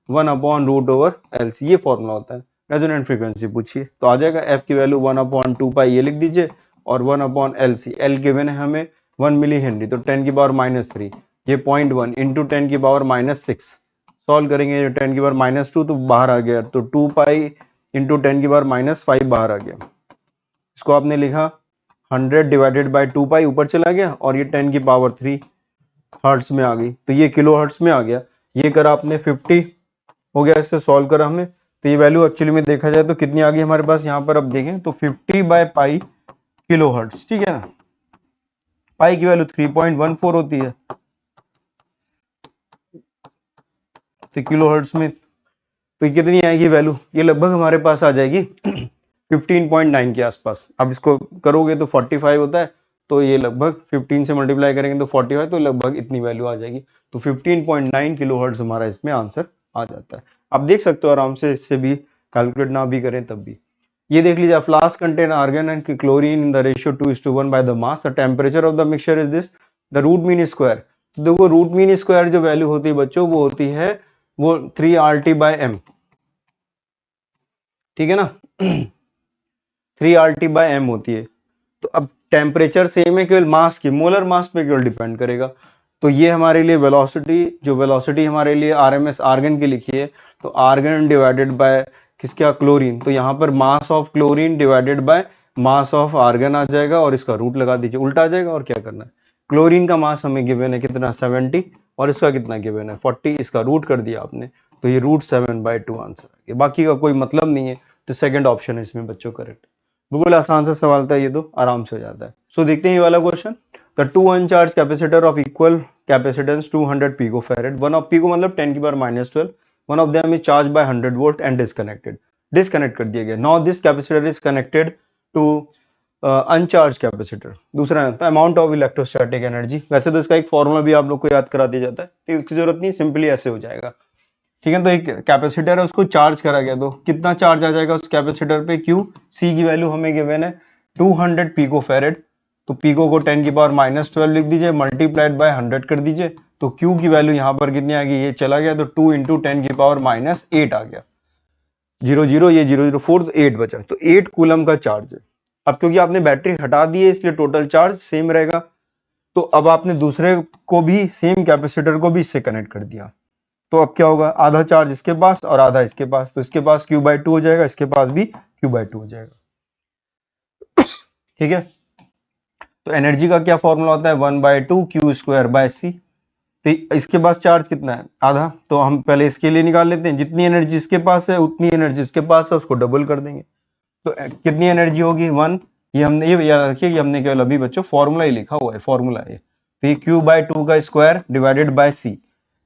1/√LC, ये फॉर्मूला होता है। रेजोनेंट फ्रीक्वेंसी पूछिए तो आ जाएगा f की वैल्यू 1/2 पाई ये लिख दीजिए, और 1/LC, L गिवन है हमें 1 मिली हेनरी, तो 10 की पावर -3, ये 0.1 इंटू 10 की पावर -6, सॉल्व करेंगे 10 की पावर -2 तो बाहर आ गया, तो 2 पाई इंटू 10 की पावर -5 बाहर आ गया। इसको आपने लिखा 100 डिवाइडेड बाय 2 पाई ऊपर चला गया, और ये 10 की पावर 3 हर्ट्स में आ गई, तो ये किलो हर्ट्स में आ गया। ये करा आपने 50 हो गया, इससे सॉल्व करा हमने, तो ये वैल्यू एक्चुअली में देखा जाए तो कितनी आ गई हमारे पास यहाँ पर, अब देखें तो 50 बाय पाई किलो हर्ट्स, ठीक है ना, पाई की वैल्यू 3.14 होती है, तो किलो हर्ट्स में तो कितनी आएगी वैल्यू, ये लगभग हमारे पास आ जाएगी 15.9 के आसपास। अब इसको करोगे तो 45 होता है, तो ये लगभग 15 से मल्टीप्लाई करेंगे तो 45, तो लगभग इतनी वैल्यू आ जाएगी। तो 15.9 किलो हर्ट्ज हमारा इसमें आंसर आ जाता है। आप देख सकते हो आराम से, इससे भी कैलकुलेट ना भी करें तब भी। ये देख लीजिए, flask contain argon and chlorine in the ratio 2:1 by the mass, the temperature of the mixture is this, the root mean square. तो देखो रूट मीन स्क्वायर जो वैल्यू होती है बच्चों, वो होती है वो 3RT/m, ठीक है ना। 3RT/m होती है। तो अब टेम्परेचर सेम है, केवल मास की, मोलर मास पे केवल डिपेंड करेगा। तो ये हमारे लिए वेलोसिटी, जो वेलोसिटी हमारे लिए आरएमएस आर्गन की लिखी है, तो आर्गन डिवाइडेड बाय किसका, क्लोरीन, तो यहाँ पर mass of chlorine divided by mass of argon आ जाएगा और इसका रूट लगा दीजिए, उल्टा आ जाएगा। और क्या करना है, क्लोरीन का मास हमें गिवन है कितना, 70, और इसका कितना गिवन है, 40, इसका रूट कर दिया आपने, तो ये √7/2 आंसर आ गया। बाकी का कोई मतलब नहीं है, तो सेकंड ऑप्शन है इसमें बच्चों करेक्ट। बिल्कुल आसान सा सवाल था ये, तो आराम से हो जाता है। सो देखते हैं ये वाला क्वेश्चन। The two uncharge capacitor of equal capacitance 200 picofarad, one of pico मतलब 10⁻12, one of them is charge by 100 volt and disconnected, disconnect कर दिया गया। Now this capacitor is connected to uncharge capacitor. दूसरा है अमाउंट ऑफ इलेक्ट्रोस्टैटिक एनर्जी। वैसे तो इसका एक फॉर्मूला भी आप लोग को याद करा दिया जाता है, तो इसकी जरूरत नहीं, सिंपली ऐसे हो जाएगा, ठीक है। तो एक कैपेसिटर है, उसको चार्ज करा गया, तो कितना चार्ज आ जाएगा उस कैपेसिटर पे, क्यू, सी की वैल्यू हमें गिवन है 200 पिकोफैरेड, तो पिको को 10⁻12 लिख दीजिए, मल्टीप्लाइड बाय 100 कर दीजिए, तो क्यू की वैल्यू यहाँ पर कितनी आ गई, ये चला गया, तो 2 × 10⁻8 आ गया, 0 0 ये 0 0 4, तो 8 बचा, तो 8 कूलम का चार्ज है। अब क्योंकि आपने बैटरी हटा दी है इसलिए टोटल चार्ज सेम रहेगा, तो अब आपने दूसरे को भी, सेम कैपेसिटर को भी इससे कनेक्ट कर दिया, तो अब क्या होगा, आधा चार्ज इसके पास और आधा इसके पास, तो इसके पास Q/2 हो जाएगा, इसके पास भी Q/2 हो जाएगा, ठीक है। तो एनर्जी का क्या फॉर्मूला होता है, 1/2 Q²/c। तो इसके पास चार्ज कितना है, आधा, तो हम पहले इसके लिए निकाल लेते हैं, जितनी एनर्जी इसके पास है उतनी एनर्जी इसके पास है, उसको डबल कर देंगे, तो कितनी एनर्जी होगी, 1। ये हमने, ये याद रखिए कि हमने केवल अभी बच्चों फॉर्मूला ही लिखा हुआ है, फॉर्मूला है, तो ये Q/2 का स्क्वायर डिवाइडेड बाय c,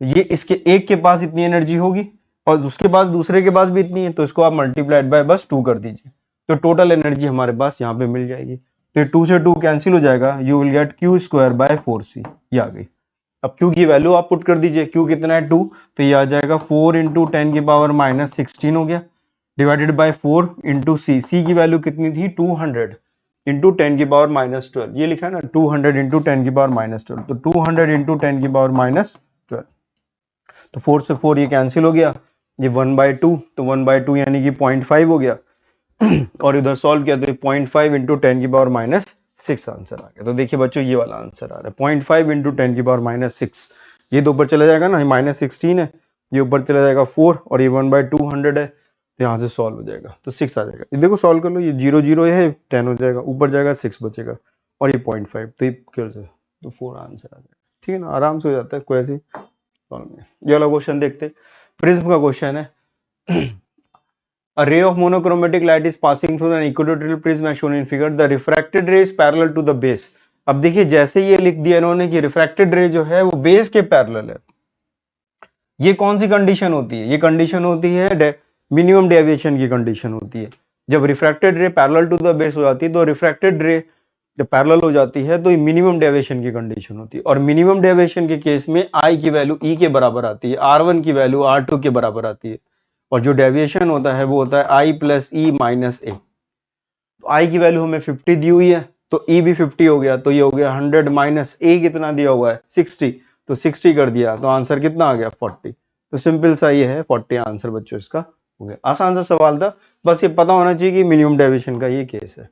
ये इसके एक के पास इतनी एनर्जी होगी और उसके पास दूसरे के पास भी इतनी है, तो इसको आप मल्टीप्लाइड बाय बस 2 कर दीजिए, तो टोटल एनर्जी हमारे पास यहाँ पे मिल जाएगी। तो 2 से 2 कैंसिल हो जाएगा, यू विल गेट Q²/4c, ये आ गई। अब Q की वैल्यू आप पुट कर दीजिए, Q कितना है 2, तो ये आ जाएगा 4 × 10⁻16 हो गया, डिवाइडेड बाय 4 × c, c की वैल्यू कितनी थी, 200 × 10⁻12, ये लिखा है ना, 200 × 10⁻12, तो 200 × 10⁻12, तो 4 से 4 ये कैंसिल हो गया, ये 1/2, तो 1/2 यानी कि 0.5 हो गया, और इधर सॉल्व किया तो 0.5 × 10⁻6 आंसर आ गया। तो देखिए बच्चों ये वाला आंसर आ रहा है 0.5 × 10⁻6, ये तो ऊपर चला जाएगा ना, -16 है, ये ऊपर चला जाएगा 4, और ये 1/200 है, तो यहाँ से सॉल्व हो जाएगा, तो 6 आ जाएगा। ये देखो सॉल्व कर लो, ये 0 0 है, 10 हो जाएगा, ऊपर जाएगा 6 बचेगा, और ये 0.5, तो ये तो 4 आंसर आ जाएगा, ठीक है ना, आराम से हो जाता है, कोई ऐसी प्रॉब्लम नहीं। ये वाला क्वेश्चन देखते हैं, प्रिज्म का क्वेश्चन है। A ray of monochromatic light is passing through an equilateral prism as shown in figure. The refracted ray is parallel to the base. अब देखिए जैसे ये लिख दिया इन्होंने कि रिफ्रैक्टेड रे जो है वो बेस के पैरेलल है, ये कौन सी कंडीशन होती है, ये कंडीशन होती है मिनिमम डेविएशन की कंडीशन होती है। जब refracted ray parallel to the base हो जाती है, तो रिफ्रैक्टेड रे जब पैरेलल हो जाती है तो ये मिनिमम डेविएशन की कंडीशन होती है, और मिनिमम डेविएशन के केस में आई की वैल्यू ई के बराबर आती है, R1 की वैल्यू R2 के बराबर आती है, और जो डेविएशन होता है वो होता है I + E - A। तो I की वैल्यू हमें 50 दी हुई है, तो E भी 50 हो गया, तो ये हो गया 100 - A कितना दिया हुआ है 60, तो 60 कर दिया, तो आंसर कितना आ गया 40। तो सिंपल सा ये है 40 आंसर बच्चों इसका हो गया। आसान सा सवाल था, बस ये पता होना चाहिए कि मिनिमम डेविएशन का ये केस है।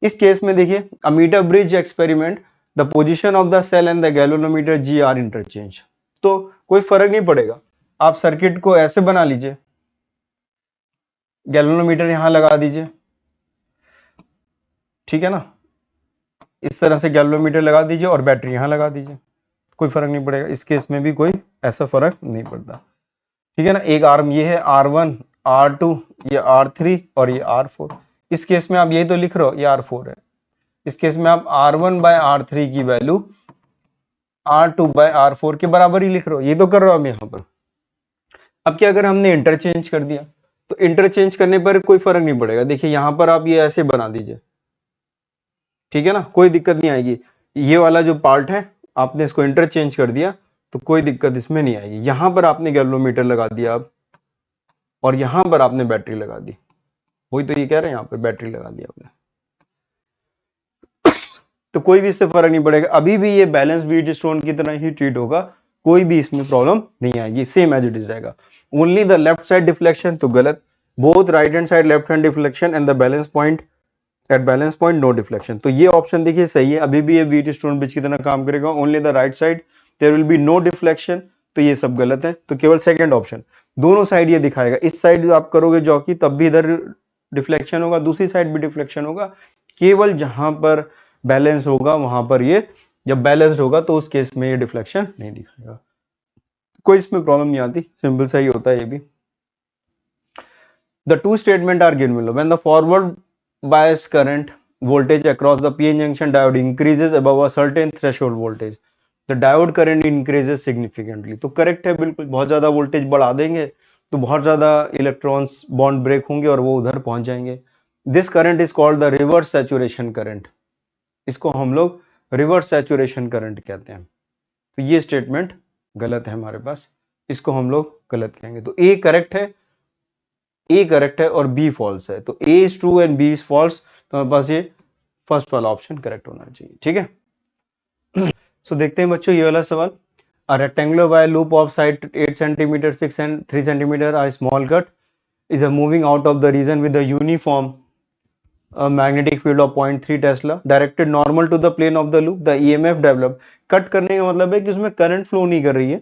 इस केस में देखिए a metre bridge experiment, the position of the cell and the galvanometer G are interchange, तो कोई फर्क नहीं पड़ेगा, आप सर्किट को ऐसे बना लीजिए, गैल्वेनोमीटर यहां लगा दीजिए, ठीक है ना, इस तरह से गैल्वेनोमीटर लगा दीजिए और बैटरी यहां लगा दीजिए, कोई फर्क नहीं पड़ेगा, इस केस में भी कोई ऐसा फर्क नहीं पड़ता, ठीक है ना। एक आर्म ये है R1 R2, ये R3 और ये R4, इस केस में आप यही तो लिख रहे हो, ये R4 है, इस केस में आप R1/R3 की वैल्यू R2/R4 के बराबर ही लिख रहे हो, ये तो कर रहे हो हम यहां पर। अब क्या अगर हमने इंटरचेंज कर दिया, तो इंटरचेंज करने पर कोई फर्क नहीं पड़ेगा, देखिए यहां पर आप ये ऐसे बना दीजिए, ठीक है ना, कोई दिक्कत नहीं आएगी, ये वाला जो पार्ट है आपने इसको इंटरचेंज कर दिया तो कोई दिक्कत इसमें नहीं आएगी। यहां पर आपने गैल्वेनोमीटर लगा दिया अब, और यहां पर आपने बैटरी लगा दी, वही तो ये कह रहे हैं, यहाँ पे बैटरी लगा दिया आपने। तो कोई भी इससे फर्क नहीं पड़ेगा, अभी भी ये बैलेंस व्हीट स्टोन की तरह ही ट्रीट होगा, कोई भी इसमें प्रॉब्लम नहीं आएगी, सेम एज इट इज रहेगा। Only the left side deflection तो गलत, both right hand side left hand deflection and the balance point at balance point no deflection, तो ये ऑप्शन देखिए सही है, अभी भी ये व्हीट स्टोन ब्रिज की तरह काम करेगा। Only the right side there will be no deflection, तो ये सब गलत है, तो केवल सेकंड ऑप्शन। दोनों साइड ये दिखाएगा, इस साइड आप करोगे जॉकी तब भी इधर डिफ्लेक्शन होगा, दूसरी साइड भी डिफ्लेक्शन होगा, केवल जहां पर बैलेंस होगा वहां पर ये, जब बैलेंस्ड होगा तो उस केस में ये डिफ्लेक्शन नहीं दिखाएगा, कोई इसमें प्रॉब्लम नहीं आती, सिंपल सा ही होता है ये भी। The two statements are given below. When the forward bias current voltage across the PN junction diode increases above a certain threshold voltage, the diode current increases significantly. तो करेक्ट है बिल्कुल, बहुत ज्यादा वोल्टेज बढ़ा देंगे तो बहुत ज्यादा इलेक्ट्रॉन्स बॉन्ड ब्रेक होंगे और वो उधर पहुंच जाएंगे। This current is called the reverse saturation current, इसको हम लोग रिवर्स सैचुरेशन करंट कहते हैं। तो ये स्टेटमेंट गलत है हमारे पास, इसको हम लोग गलत कहेंगे। तो ए करेक्ट है, ए करेक्ट है और बी फॉल्स है, तो A is true and B is false, तो हमारे पास ये फर्स्ट वाला ऑप्शन करेक्ट होना चाहिए, ठीक है। सो देखते हैं बच्चों ये वाला सवाल। A rectangular wire loop of side 8 cm, 6 and 3 cm are small cut is a moving out of the region with a uniform magnetic field of 0.3 Tesla directed normal to the plane of the loop. The EMF developed, cut करने का मतलब है कि उसमें current flow नहीं कर रही है,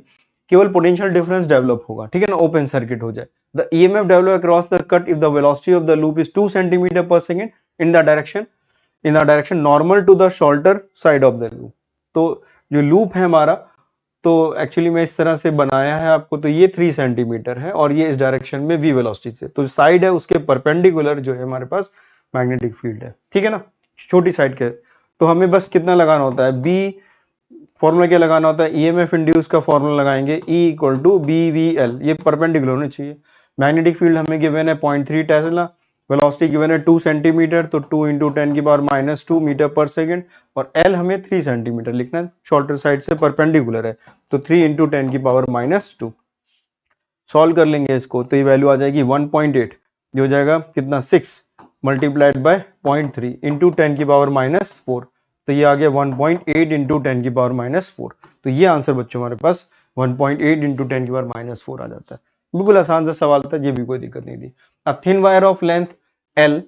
केवल पोटेंशियल डिफरेंस डेवलप होगा, ठीक है ना, ओपन सर्किट हो जाए। The EMF developed across the cut if the velocity of the loop is 2 cm per second in the direction normal to the shorter side of the loop। तो जो loop है हमारा, तो एक्चुअली मैं इस तरह से बनाया है आपको, तो ये 3 सेंटीमीटर है और ये इस डायरेक्शन में v वेलोसिटी से, तो साइड है उसके परपेंडिकुलर जो है हमारे पास मैग्नेटिक फील्ड है, ठीक है ना, छोटी साइड के। तो हमें बस कितना लगाना होता है, बी फॉर्मूला क्या लगाना होता है, ईएमएफ इंड्यूस का फॉर्मूला लगाएंगे, E इक्वल टू BVL, ये परपेंडिकुलर होने चाहिए। मैग्नेटिक फील्ड हमें गिवन है 0.3 टेस्ला, वेलोसिटी गिवन है 2 सेंटीमीटर, तो 2 इंटू 10 की पावर -2 मीटर पर सेकंड, और L हमें 3 सेंटीमीटर लिखना है, शॉर्टर साइड से परपेंडिकुलर है, तो 3 इंटू 10 की पावर -2। सॉल्व कर लेंगे इसको तो ये वैल्यू आ जाएगी 1.8, ये हो जाएगा कितना 6 मल्टीप्लाइड बाय 0.3 इंटू 10 की पावर -4, तो ये आ गया 1.8 इंटू 10 की पावर -4। तो ये आंसर बच्चों हमारे पास 1.8 इंटू 10 की पावर -4 आ जाता है। बिल्कुल आसान सा सवाल था, ये भी कोई दिक्कत नहीं थी। A thin wire of length L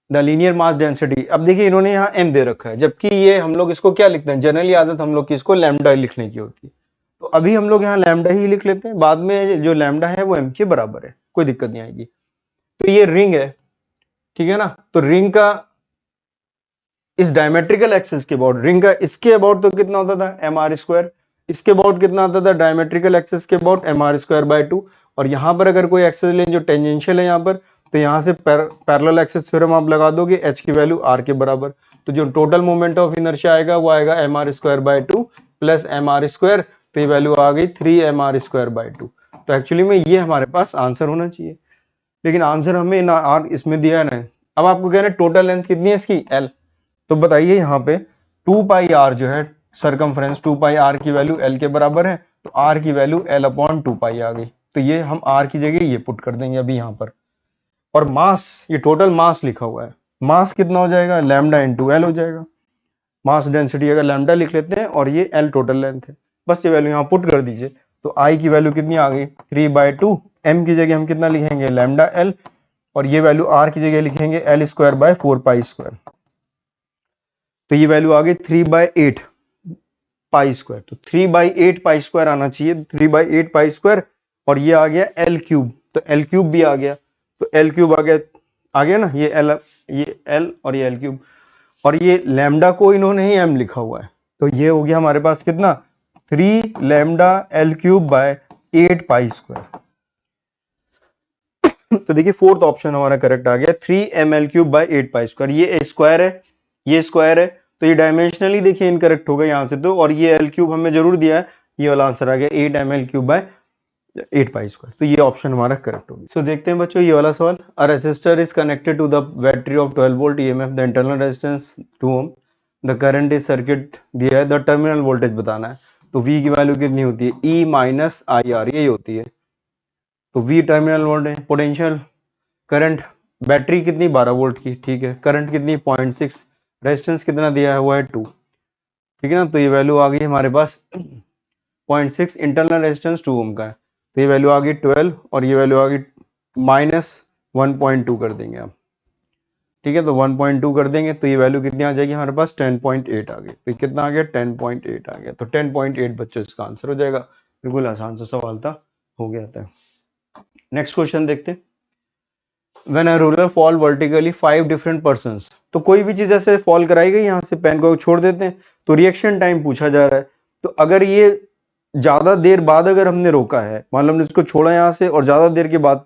the linear mass density, अब देखिए इन्होंने यहाँ m दे रखा है, जबकि ये हम लोग इसको क्या लिखते हैं, जनरली आदत हम लोग की इसको लैम्डा लिखने की होती है, तो अभी हम लोग यहाँ लैम्डा ही लिख लेते हैं, बाद में जो लैम्डा है वो m के बराबर है, कोई दिक्कत नहीं आएगी। तो ये रिंग है, ठीक है ना, तो रिंग का इस डायमेट्रिकल एक्सिस के अबाउट, रिंग का इसके अबाउट तो कितना होता था mr², इसके अबाउट कितना आता था डायमेट्रिकल एक्सिस के अबाउट mr²/2, और यहां पर अगर कोई एक्सिस लें जो टेंजेंशियल है यहाँ पर, तो यहां से पैरेलल एक्सिस थ्योरम आप लगा दोगे, h की वैल्यू r के बराबर, तो जो टोटल मोमेंट ऑफ इनर्शिया आएगा वो आएगा mr²/2 प्लस mr², तो ये वैल्यू आ गई 3mr²/2। तो एक्चुअली में ये हमारे पास आंसर होना चाहिए, लेकिन आंसर हमें ना आर इसमें दिया है ना। अब आपको कह रहे हैं टोटल लेंथ कितनी है इसकी L, तो बताइए यहाँ पे 2 पाई r जो है सरकमफ्रेंस, 2 पाई r की वैल्यू L के बराबर है, तो r की वैल्यू L/2 पाई आ गई, तो ये हम r की जगह ये पुट कर देंगे अभी यहाँ पर। और मास, ये टोटल मास लिखा हुआ है, मास कितना हो जाएगा लैम्डा इंटू एल हो जाएगा, मास डेंसिटी अगर लैम्डा लिख लेते हैं और ये L टोटल लेंथ है, बस ये वैल्यू यहाँ पुट कर दीजिए, तो I की वैल्यू कितनी आ गई 3/2, m की जगह हम कितना लिखेंगे लैम्डा L, और ये वैल्यू r की जगह लिखेंगे L²/4π², तो ये वैल्यू आ गई 3/8 π², तो 3/8 π² आना चाहिए, 3/8 π², और ये आ गया L3, तो L3 भी आ गया, तो L3 आ गया ना, ये L और ये L3, और ये लैम्डा को इन्होंने ही m लिखा हुआ है, तो ये हो गया हमारे पास कितना 3 लैम्डा L3/8 π²। तो देखिए फोर्थ ऑप्शन हमारा करेक्ट आ गया 3mL3/8 π², ये स्क्वायर है, ये स्क्वायर है, तो ये डायमेंशनली देखिए इनकरेक्ट होगा यहाँ से, तो और ये L3 हमें जरूर दिया है, ये वाला आंसर आ गया 8mL3/8 π², तो ये ऑप्शन हमारा करेक्ट होगा। तो देखते हैं बच्चों ये वाला सवाल, a resistor is connected to the battery of 12 volt EMF, the internal resistance 2 ohm, the current is circuit दिया है, द टर्मिनल वोल्टेज बताना है, तो V की वैल्यू कितनी होती है E - IR, यही होती है, तो V terminal voltage, potential current battery कितनी 12 वोल्ट की, ठीक है, करंट कितनी 0.6, रेजिस्टेंस कितना दिया हुआ है 2, ठीक है ना, तो ये वैल्यू आ गई हमारे पास 0.6, इंटरनल रेजिस्टेंस 2 ओम का है, तो ये वैल्यू आ गई 12 और ये वैल्यू आ गई -1.2 कर देंगे आप, ठीक है, तो 1.2 कर देंगे तो ये वैल्यू कितनी आ जाएगी हमारे पास 10.8 आ गई, तो कितना आ गया 10.8 आ गया, तो 10.8 बच्चों इसका आंसर हो जाएगा। बिल्कुल आसान सा सवाल था, हो गया था। नेक्स्ट क्वेश्चन देखते हैं। When a ruler fall vertically 5 different persons, तो कोई भी चीज ऐसे फॉल कराई गई, यहाँ से पेन को छोड़ देते हैं, तो रिएक्शन टाइम पूछा जा रहा है, तो अगर ये ज्यादा देर बाद अगर हमने रोका है, मान लो हमने इसको छोड़ा यहाँ से और ज्यादा देर के बाद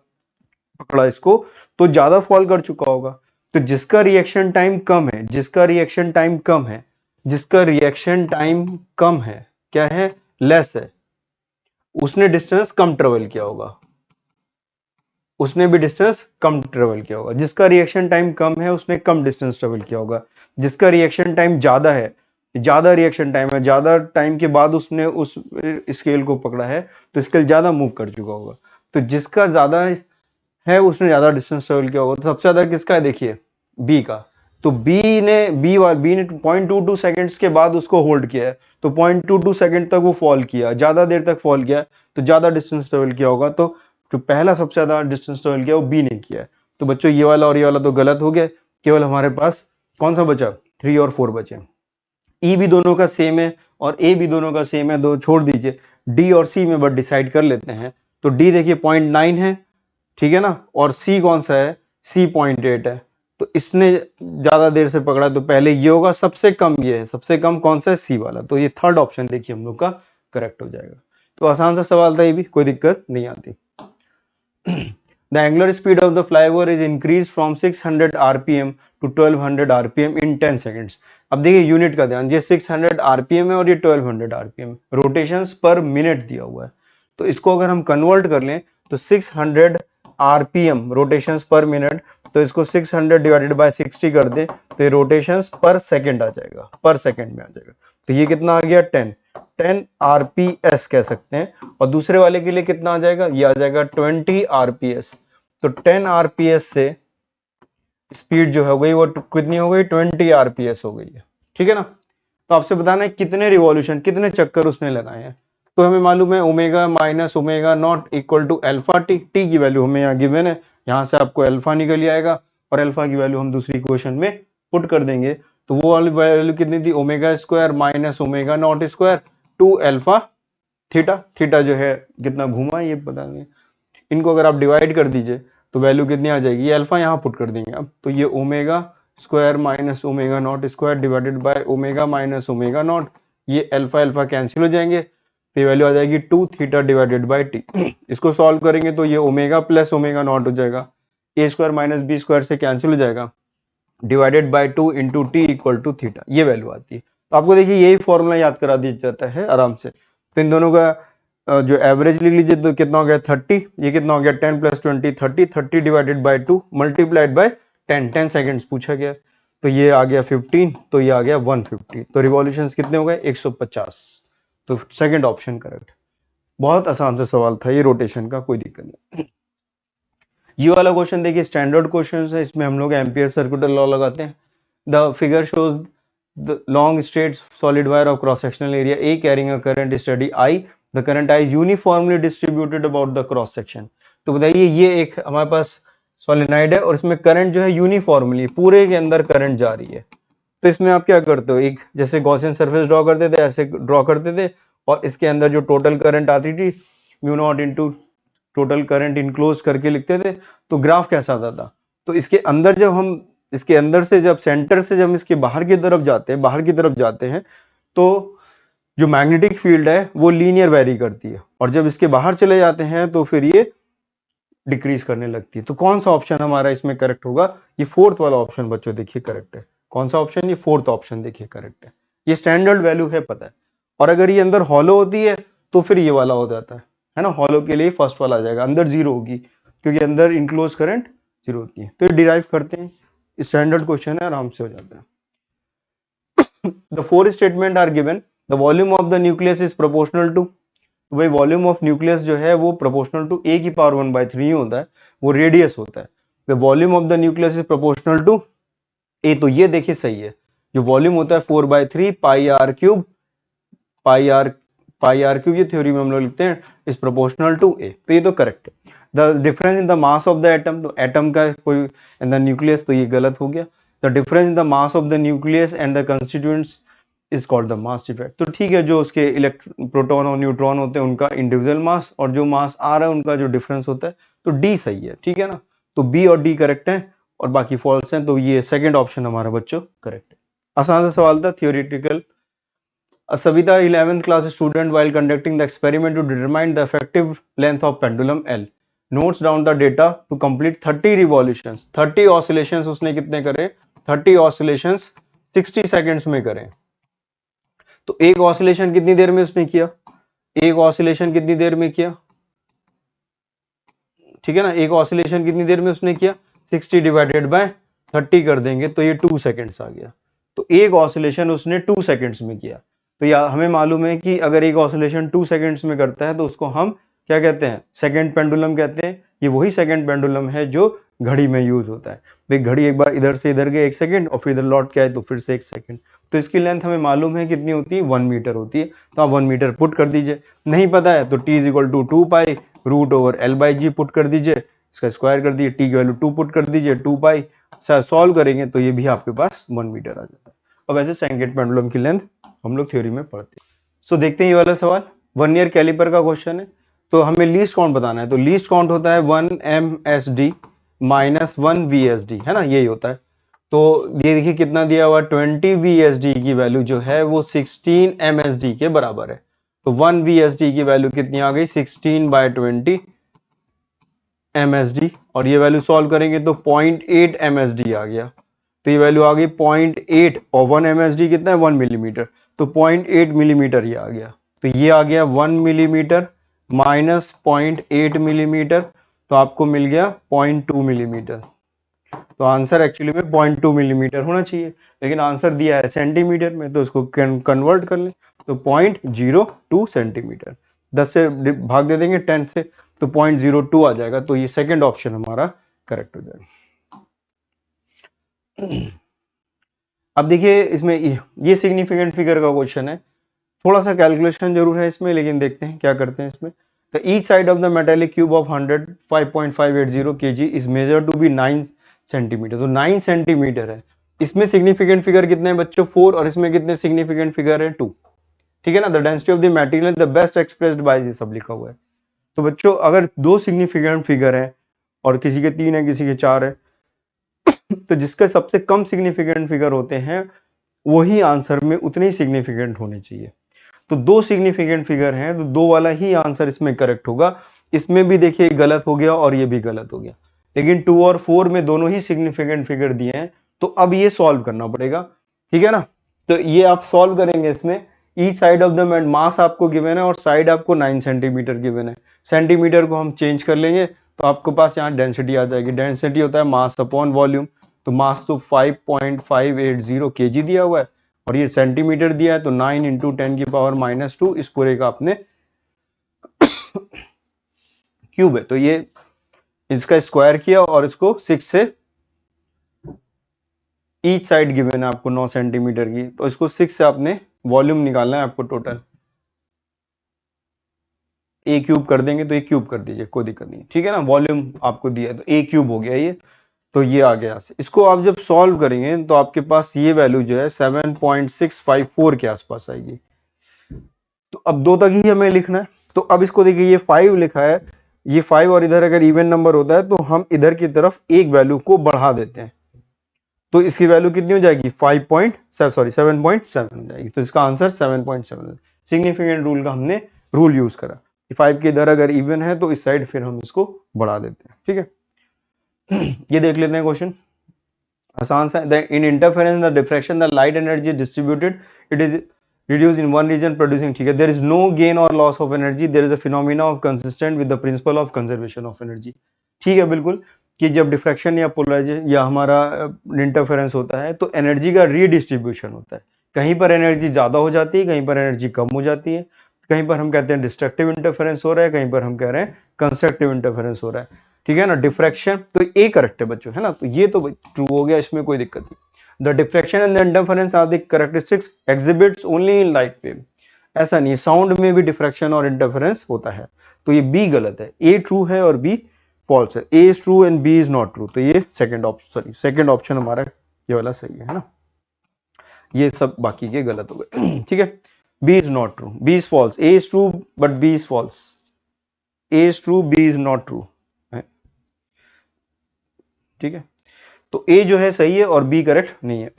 पकड़ा इसको, तो ज्यादा फॉल कर चुका होगा, तो जिसका रिएक्शन टाइम कम है, जिसका रिएक्शन टाइम कम है, जिसका रिएक्शन टाइम कम है, क्या है, लेस है, उसने डिस्टेंस कम ट्रेवल किया होगा, उसने भी डिस्टेंस कम ट्रेवल किया होगा, जिसका रिएक्शन टाइम कम है उसने कम डिस्टेंस ट्रेवल किया होगा, जिसका रिएक्शन टाइम ज्यादा है, ज्यादा रिएक्शन टाइम है, ज्यादा टाइम के बाद उसने उस स्केल को पकड़ा है, तो स्केल ज्यादा मूव कर चुका होगा, तो जिसका ज्यादा है उसने ज्यादा डिस्टेंस ट्रेवल किया होगा, तो सबसे ज्यादा किसका है, देखिए बी का, तो बी ने 0.22 सेकंड्स के बाद उसको होल्ड किया है, तो 0.22 सेकंड तक वो फॉल किया, ज्यादा देर तक फॉल किया, तो ज्यादा डिस्टेंस ट्रेवल किया होगा, तो जो पहला सबसे ज्यादा डिस्टेंस ट्रेवल किया वो बी ने किया है, तो बच्चों ये वाला और ये वाला तो गलत हो गया, केवल हमारे पास कौन सा बचा, 3 और 4 बचे। ई भी दोनों का सेम है और ए भी दोनों का सेम है, दो छोड़ दीजिए, डी और सी में बट डिसाइड कर लेते हैं, तो डी देखिए 0.9 है, ठीक है ना, और सी कौन सा है, सी 0.8 है, तो इसने ज्यादा देर से पकड़ा, तो पहले ये होगा, सबसे कम ये है, सबसे कम कौन सा है, सी वाला, तो ये थर्ड ऑप्शन देखिए हम लोग का करेक्ट हो जाएगा। तो आसान सा सवाल था ये भी, कोई दिक्कत नहीं आती। The angular speed of the flyover is increased from 600 rpm to 1200 rpm in 10 seconds। अब देखिए यूनिट का ध्यान, ये 600 rpm है और ये 1200 rpm, रोटेशंस पर मिनट दिया हुआ है, तो इसको अगर हम कन्वर्ट कर लें तो 600 rpm रोटेशंस पर मिनट, तो इसको 600 डिवाइडेड बाय 60 कर दे तो ये रोटेशंस पर सेकंड आ जाएगा, पर सेकंड में आ जाएगा, तो ये कितना आ गया 10 आरपीएस कह सकते हैं, और दूसरे वाले के लिए कितना आ जाएगा, ये आ जाएगा 20 आरपीएस, तो 10 आरपीएस से स्पीड जो हो गई वो कितनी हो गई, 20 आरपीएस हो गई है, ठीक है ना, तो आपसे बताना है कितने रिवॉल्यूशन, कितने चक्कर उसने लगाए हैं, तो हमें मालूम है omega minus omega not equal to alpha t, t की वैल्यू हमें यहाँ गिवन है, यहाँ से आपको अल्फा निकल ही आएगा, और अल्फा की वैल्यू हम दूसरी क्वेश्चन में पुट कर देंगे, तो वो वाली वैल्यू कितनी थी, omega square minus omega not square to alpha theta, theta जो है कितना घूमा ये पता नहीं, इनको अगर आप डिवाइड कर दीजिए तो वैल्यू कितनी आ जाएगी, ये अल्फा यहाँ पुट कर देंगे अब, तो ये omega square minus omega not square divided by omega minus omega not, ये अल्फा अल्फा कैंसिल हो जाएंगे, तो ये वैल्यू आ जाएगी 2 थीटा डिवाइडेड बाय टी। इसको सॉल्व करेंगे तो ये ओमेगा प्लस ओमेगा नॉट हो जाएगा, a square minus b square से कैंसिल हो जाएगा, divided by 2 into t equal to theta, ये वैल्यू आती है, तो आपको देखिए यही फॉर्मूला याद करा दिया जाता है आराम से, तो इन दोनों का जो एवरेज लिख लीजिए, तो कितना हो गया 30, ये कितना हो गया 10 plus 20 30, 30 divided by 2 multiplied by 10, 10 seconds पूछा गया, तो ये आ गया 15, तो ये आ गया 150, तो रिवॉल्यूशंस कितने हो गए 150, तो सेकंड ऑप्शन करेक्ट। बहुत आसान सा सवाल था ये रोटेशन का, कोई दिक्कत नहीं। ये वाला क्वेश्चन देखिए स्टैंडर्ड क्वेश्चन है, इसमें हम लोग एम्पियर सर्कुलर लॉ लगाते हैं। The figure shows the long straight solid wire of cross sectional area A carrying a current study I, the current I uniformly distributed about the cross section, तो बताइए ये एक हमारे पास सोलेनॉइड है और इसमें करंट जो है यूनिफॉर्मली पूरे के अंदर करंट जा रही है, तो इसमें आप क्या करते हो, एक जैसे गॉसियन सरफेस ड्रॉ करते थे ऐसे ड्रॉ करते थे, और इसके अंदर जो टोटल करंट आती थी mu naught into total current enclose करके लिखते थे, तो ग्राफ कैसा आता था, तो इसके अंदर जब हम इसके अंदर से जब सेंटर से जब इसके बाहर की तरफ जाते हैं तो जो मैग्नेटिक फील्ड है वो लीनियर वेरी करती है, और जब इसके बाहर चले जाते हैं तो फिर ये डिक्रीज करने लगती है, तो कौन सा ऑप्शन हमारा इसमें करेक्ट होगा, ये फोर्थ वाला ऑप्शन बच्चों देखिए करेक्ट है, कौन सा ऑप्शन, ये फोर्थ ऑप्शन देखिए करेक्ट है, ये स्टैंडर्ड वैल्यू है पता है, और अगर ये अंदर हॉलो होती है तो फिर ये वाला हो जाता है ना, हॉलो के लिए फर्स्ट वाला आ जाएगा, अंदर जीरो होगी क्योंकि अंदर इनक्लोज करंट जीरो होती है, तो ये डिराइव करते हैं, स्टैंडर्ड क्वेश्चन है, आराम से हो जाता है। The four statement are given, the volume of the nucleus is proportional to, तो भाई वॉल्यूम ऑफ न्यूक्लियस जो है वो प्रोपोर्शनल टू ए की पावर 1/3 होता है, वो रेडियस होता है, the volume of the nucleus is proportional to A. तो ये देखिए सही है, जो वॉल्यूम होता है 4/3 pi R cube, pi R cube, ये थ्योरी में हम लोग लिखते हैं, इज प्रोपोर्शनल टू ए। तो ये तो करेक्ट है। The difference in the mass of the atom, तो एटम का कोई इन द न्यूक्लियस, तो ये गलत हो गया। The difference in the mass of the nucleus and the constituents is called the mass defect. तो ठीक है, जो उसके प्रोटॉन और न्यूट्रॉन होते हैं उनका इंडिविजुअल मास, और जो मास आ रहा है उनका जो डिफरेंस होता है, तो डी सही है, ठीक है ना। तो बी और डी करेक्ट है और बाकी फॉल्स हैं, तो ये सेकंड ऑप्शन हमारा बच्चों करेक्ट है। आसान सा सवाल था, theoretical. Savita, 11th class student, while conducting the experiment to determine the effective length of pendulum L, notes down the data to complete 30 revolutions. 30 oscillations उसने कितने करे? 30 oscillations 60 seconds में करे। तो एक ऑसिलेशन कितनी देर में उसने किया? एक ऑसिलेशन कितनी देर में किया? ठीक है ना, एक ऑसिलेशन कितनी देर में उसने किया? 60 डिवाइडेड बाय 30 कर देंगे तो ये 2 सेकेंड्स आ गया। तो एक ऑसिलेशन उसने 2 सेकेंड्स में किया। तो या हमें मालूम है कि अगर एक ऑसिलेशन 2 सेकेंड्स में करता है तो उसको हम क्या कहते हैं? सेकेंड पेंडुलम कहते हैं। ये वही सेकेंड पेंडुलम है जो घड़ी में यूज होता है। भाई घड़ी एक बार इधर से इधर गए 1 सेकेंड और फिर इधर लौट के आए तो फिर से 1 सेकेंड। तो इसकी लेंथ हमें मालूम है कितनी होती है? 1 मीटर होती है। तो आप 1 मीटर पुट कर दीजिए। नहीं पता है तो t = 2 pi root over L/g put कर दीजिए, इसका स्क्वायर कर दीजिए, t की वैल्यू 2 पुट कर दीजिए, 2 पाई। सॉल्व करेंगे तो ये भी आपके पास 1 मीटर आ जाता है। अब ऐसे सेकेंड पेंडुलम की लेंथ हम लोग थ्योरी में पढ़ते हैं। सो देखते हैं ये वाला सवाल, 1 ईयर कैलिपर का क्वेश्चन है। तो हमें लीस्ट काउंट बताना है। तो लीस्ट काउंट होता है 1 MSD माइनस 1 VSD, है ना, यही होता है। तो ये देखिए कितना दिया हुआ, 20 VSD की वैल्यू जो है वो 16 MSD के बराबर है। तो 1 VSD की वैल्यू कितनी आ गई? 16/20 MSD। और ये वैल्यू सॉल्व करेंगे तो 0.8 MSD आ गया। तो ये वैल्यू आ गई 0.8 और 1 MSD कितना है? 1 मिलीमीटर। तो 0.8 मिलीमीटर ये आ गया। तो ये आ गया 1 मिलीमीटर माइनस 0.8 मिलीमीटर, तो आपको मिल गया 0.2 मिलीमीटर। तो आंसर एक्चुअली में 0.2 मिलीमीटर होना चाहिए, लेकिन आंसर दिया है सेंटीमीटर में, तो इसको कन्वर्ट कर लें तो 0.02 सेंटीमीटर। 10 से भाग दे देंगे 10 से तो 0.02 आ जाएगा। तो ये सेकंड ऑप्शन हमारा करेक्ट हो जाएगा। अब देखिए इसमें ये सिग्निफिकेंट फिगर का क्वेश्चन है, थोड़ा सा कैलकुलेशन जरूर है इसमें, लेकिन देखते हैं क्या करते हैं इसमें। तो each side of the metallic cube of 100 5.580 kg is measure to be 9 centimetre. तो 9 सेंटीमीटर है। इसमें सिग्निफिकेंट फिगर कितने हैं बच्चों? 4। और इसमें कितने सिग्निफिकेंट फिगर है? 2। ठीक है ना। The density of the material the best expressed by, ये सब लिखा हुआ है। तो बच्चों अगर 2 सिग्निफिकेंट फिगर है और किसी के 3 है किसी के 4 है, तो जिसके सबसे कम सिग्निफिकेंट फिगर होते हैं वही आंसर में उतने ही सिग्निफिकेंट होने चाहिए। तो 2 सिग्निफिकेंट फिगर हैं तो 2 वाला ही आंसर इसमें करेक्ट होगा। इसमें भी देखिए गलत हो गया और ये भी गलत हो गया, लेकिन 2 और 4 में दोनों ही सिग्निफिकेंट फिगर दिए हैं। तो अब ये सॉल्व करना पड़ेगा, ठीक है ना। तो ये आप सॉल्व करेंगे इसमें। Each side of the mass आपको गिवन है और साइड आपको 9 सेंटीमीटर गिवन है। सेंटीमीटर को हम चेंज कर लेंगे तो आपके पास यहाँ डेंसिटी आ जाएगी। डेंसिटी होता है मास अपॉन वॉल्यूम। तो मास तो 5.580 kg दिया हुआ है और ये सेंटीमीटर दिया है, तो 9 × 10⁻², इस पूरे का आपने क्यूब है। तो ये इसका स्क्वायर किया और इसको 6 से, ईच साइड गिवन है आपको 9 सेंटीमीटर की, तो इसको 6 से आपने वॉल्यूम निकालना है आपको टोटल। ए क्यूब कर देंगे तो ए क्यूब कर दीजिए, कोई दिक्कत नहीं, ठीक है ना। वॉल्यूम आपको दिया है तो ए क्यूब हो गया ये। तो ये आ गया। इसको आप जब सॉल्व करेंगे तो आपके पास ये वैल्यू जो है 7.654 के आसपास आएगी। तो अब 2 तक ही हमें लिखना है। तो अब इसको देखिए, ये 5 लिखा है, ये 5 और इधर अगर इवन नंबर होता है तो हम इधर की तरफ एक वैल्यू को बढ़ा देते हैं, तो इसकी वैल्यू कितनी हो जाएगी? 7.7 हो जाएगी। तो इसका आंसर 7.7। सिग्निफिकेंट रूल का हमने रूल यूज करा, 5 के इधर अगर इवन है तो इस साइड फिर हम इसको बढ़ा देते हैं, ठीक है। ये देख लेते हैं क्वेश्चन, आसान सा। In interference the diffraction the light energy distributed, it is reduced in one region producing, ठीक है। there is no gain or loss of energy, there is a phenomena of consistent with the principle of conservation of energy, ठीक है। बिल्कुल, कि जब diffraction या polarisation या हमारा इंटरफेरेंस होता है तो एनर्जी का रीडिस्ट्रीब्यूशन होता है। कहीं पर एनर्जी ज्यादा हो जाती है, कहीं पर एनर्जी कम हो जाती है, कहीं पर हम कहते हैं डिस्ट्रक्टिव इंटरफेरेंस हो रहा है, कहीं पर हम कह रहे हैं कंस्ट्रक्टिव इंटरफेरेंस हो रहा है। ठीक है ना। डिफ्रैक्शन तो ए करेक्ट है बच्चों, है ना, तो ये तो ट्रू हो गया, इसमें कोई दिक्कत नहीं। The diffraction and the interference are the characteristics exhibits only in light wave. ऐसा नहीं, साउंड में भी डिफ्रैक्शन और इंटरफेरेंस होता है। तो ये बी गलत है, ए ट्रू है और बी फॉल्स है। A is true and B is not true, तो ये सेकंड ऑप्शन हमारा ये वाला सही है ना। ये सब बाकी के गलत हो गए ठीक है। B is not true, B is false, A is true but B is false, A is true B is not true, ठीक है। तो ए जो है सही है और बी करेक्ट नहीं है।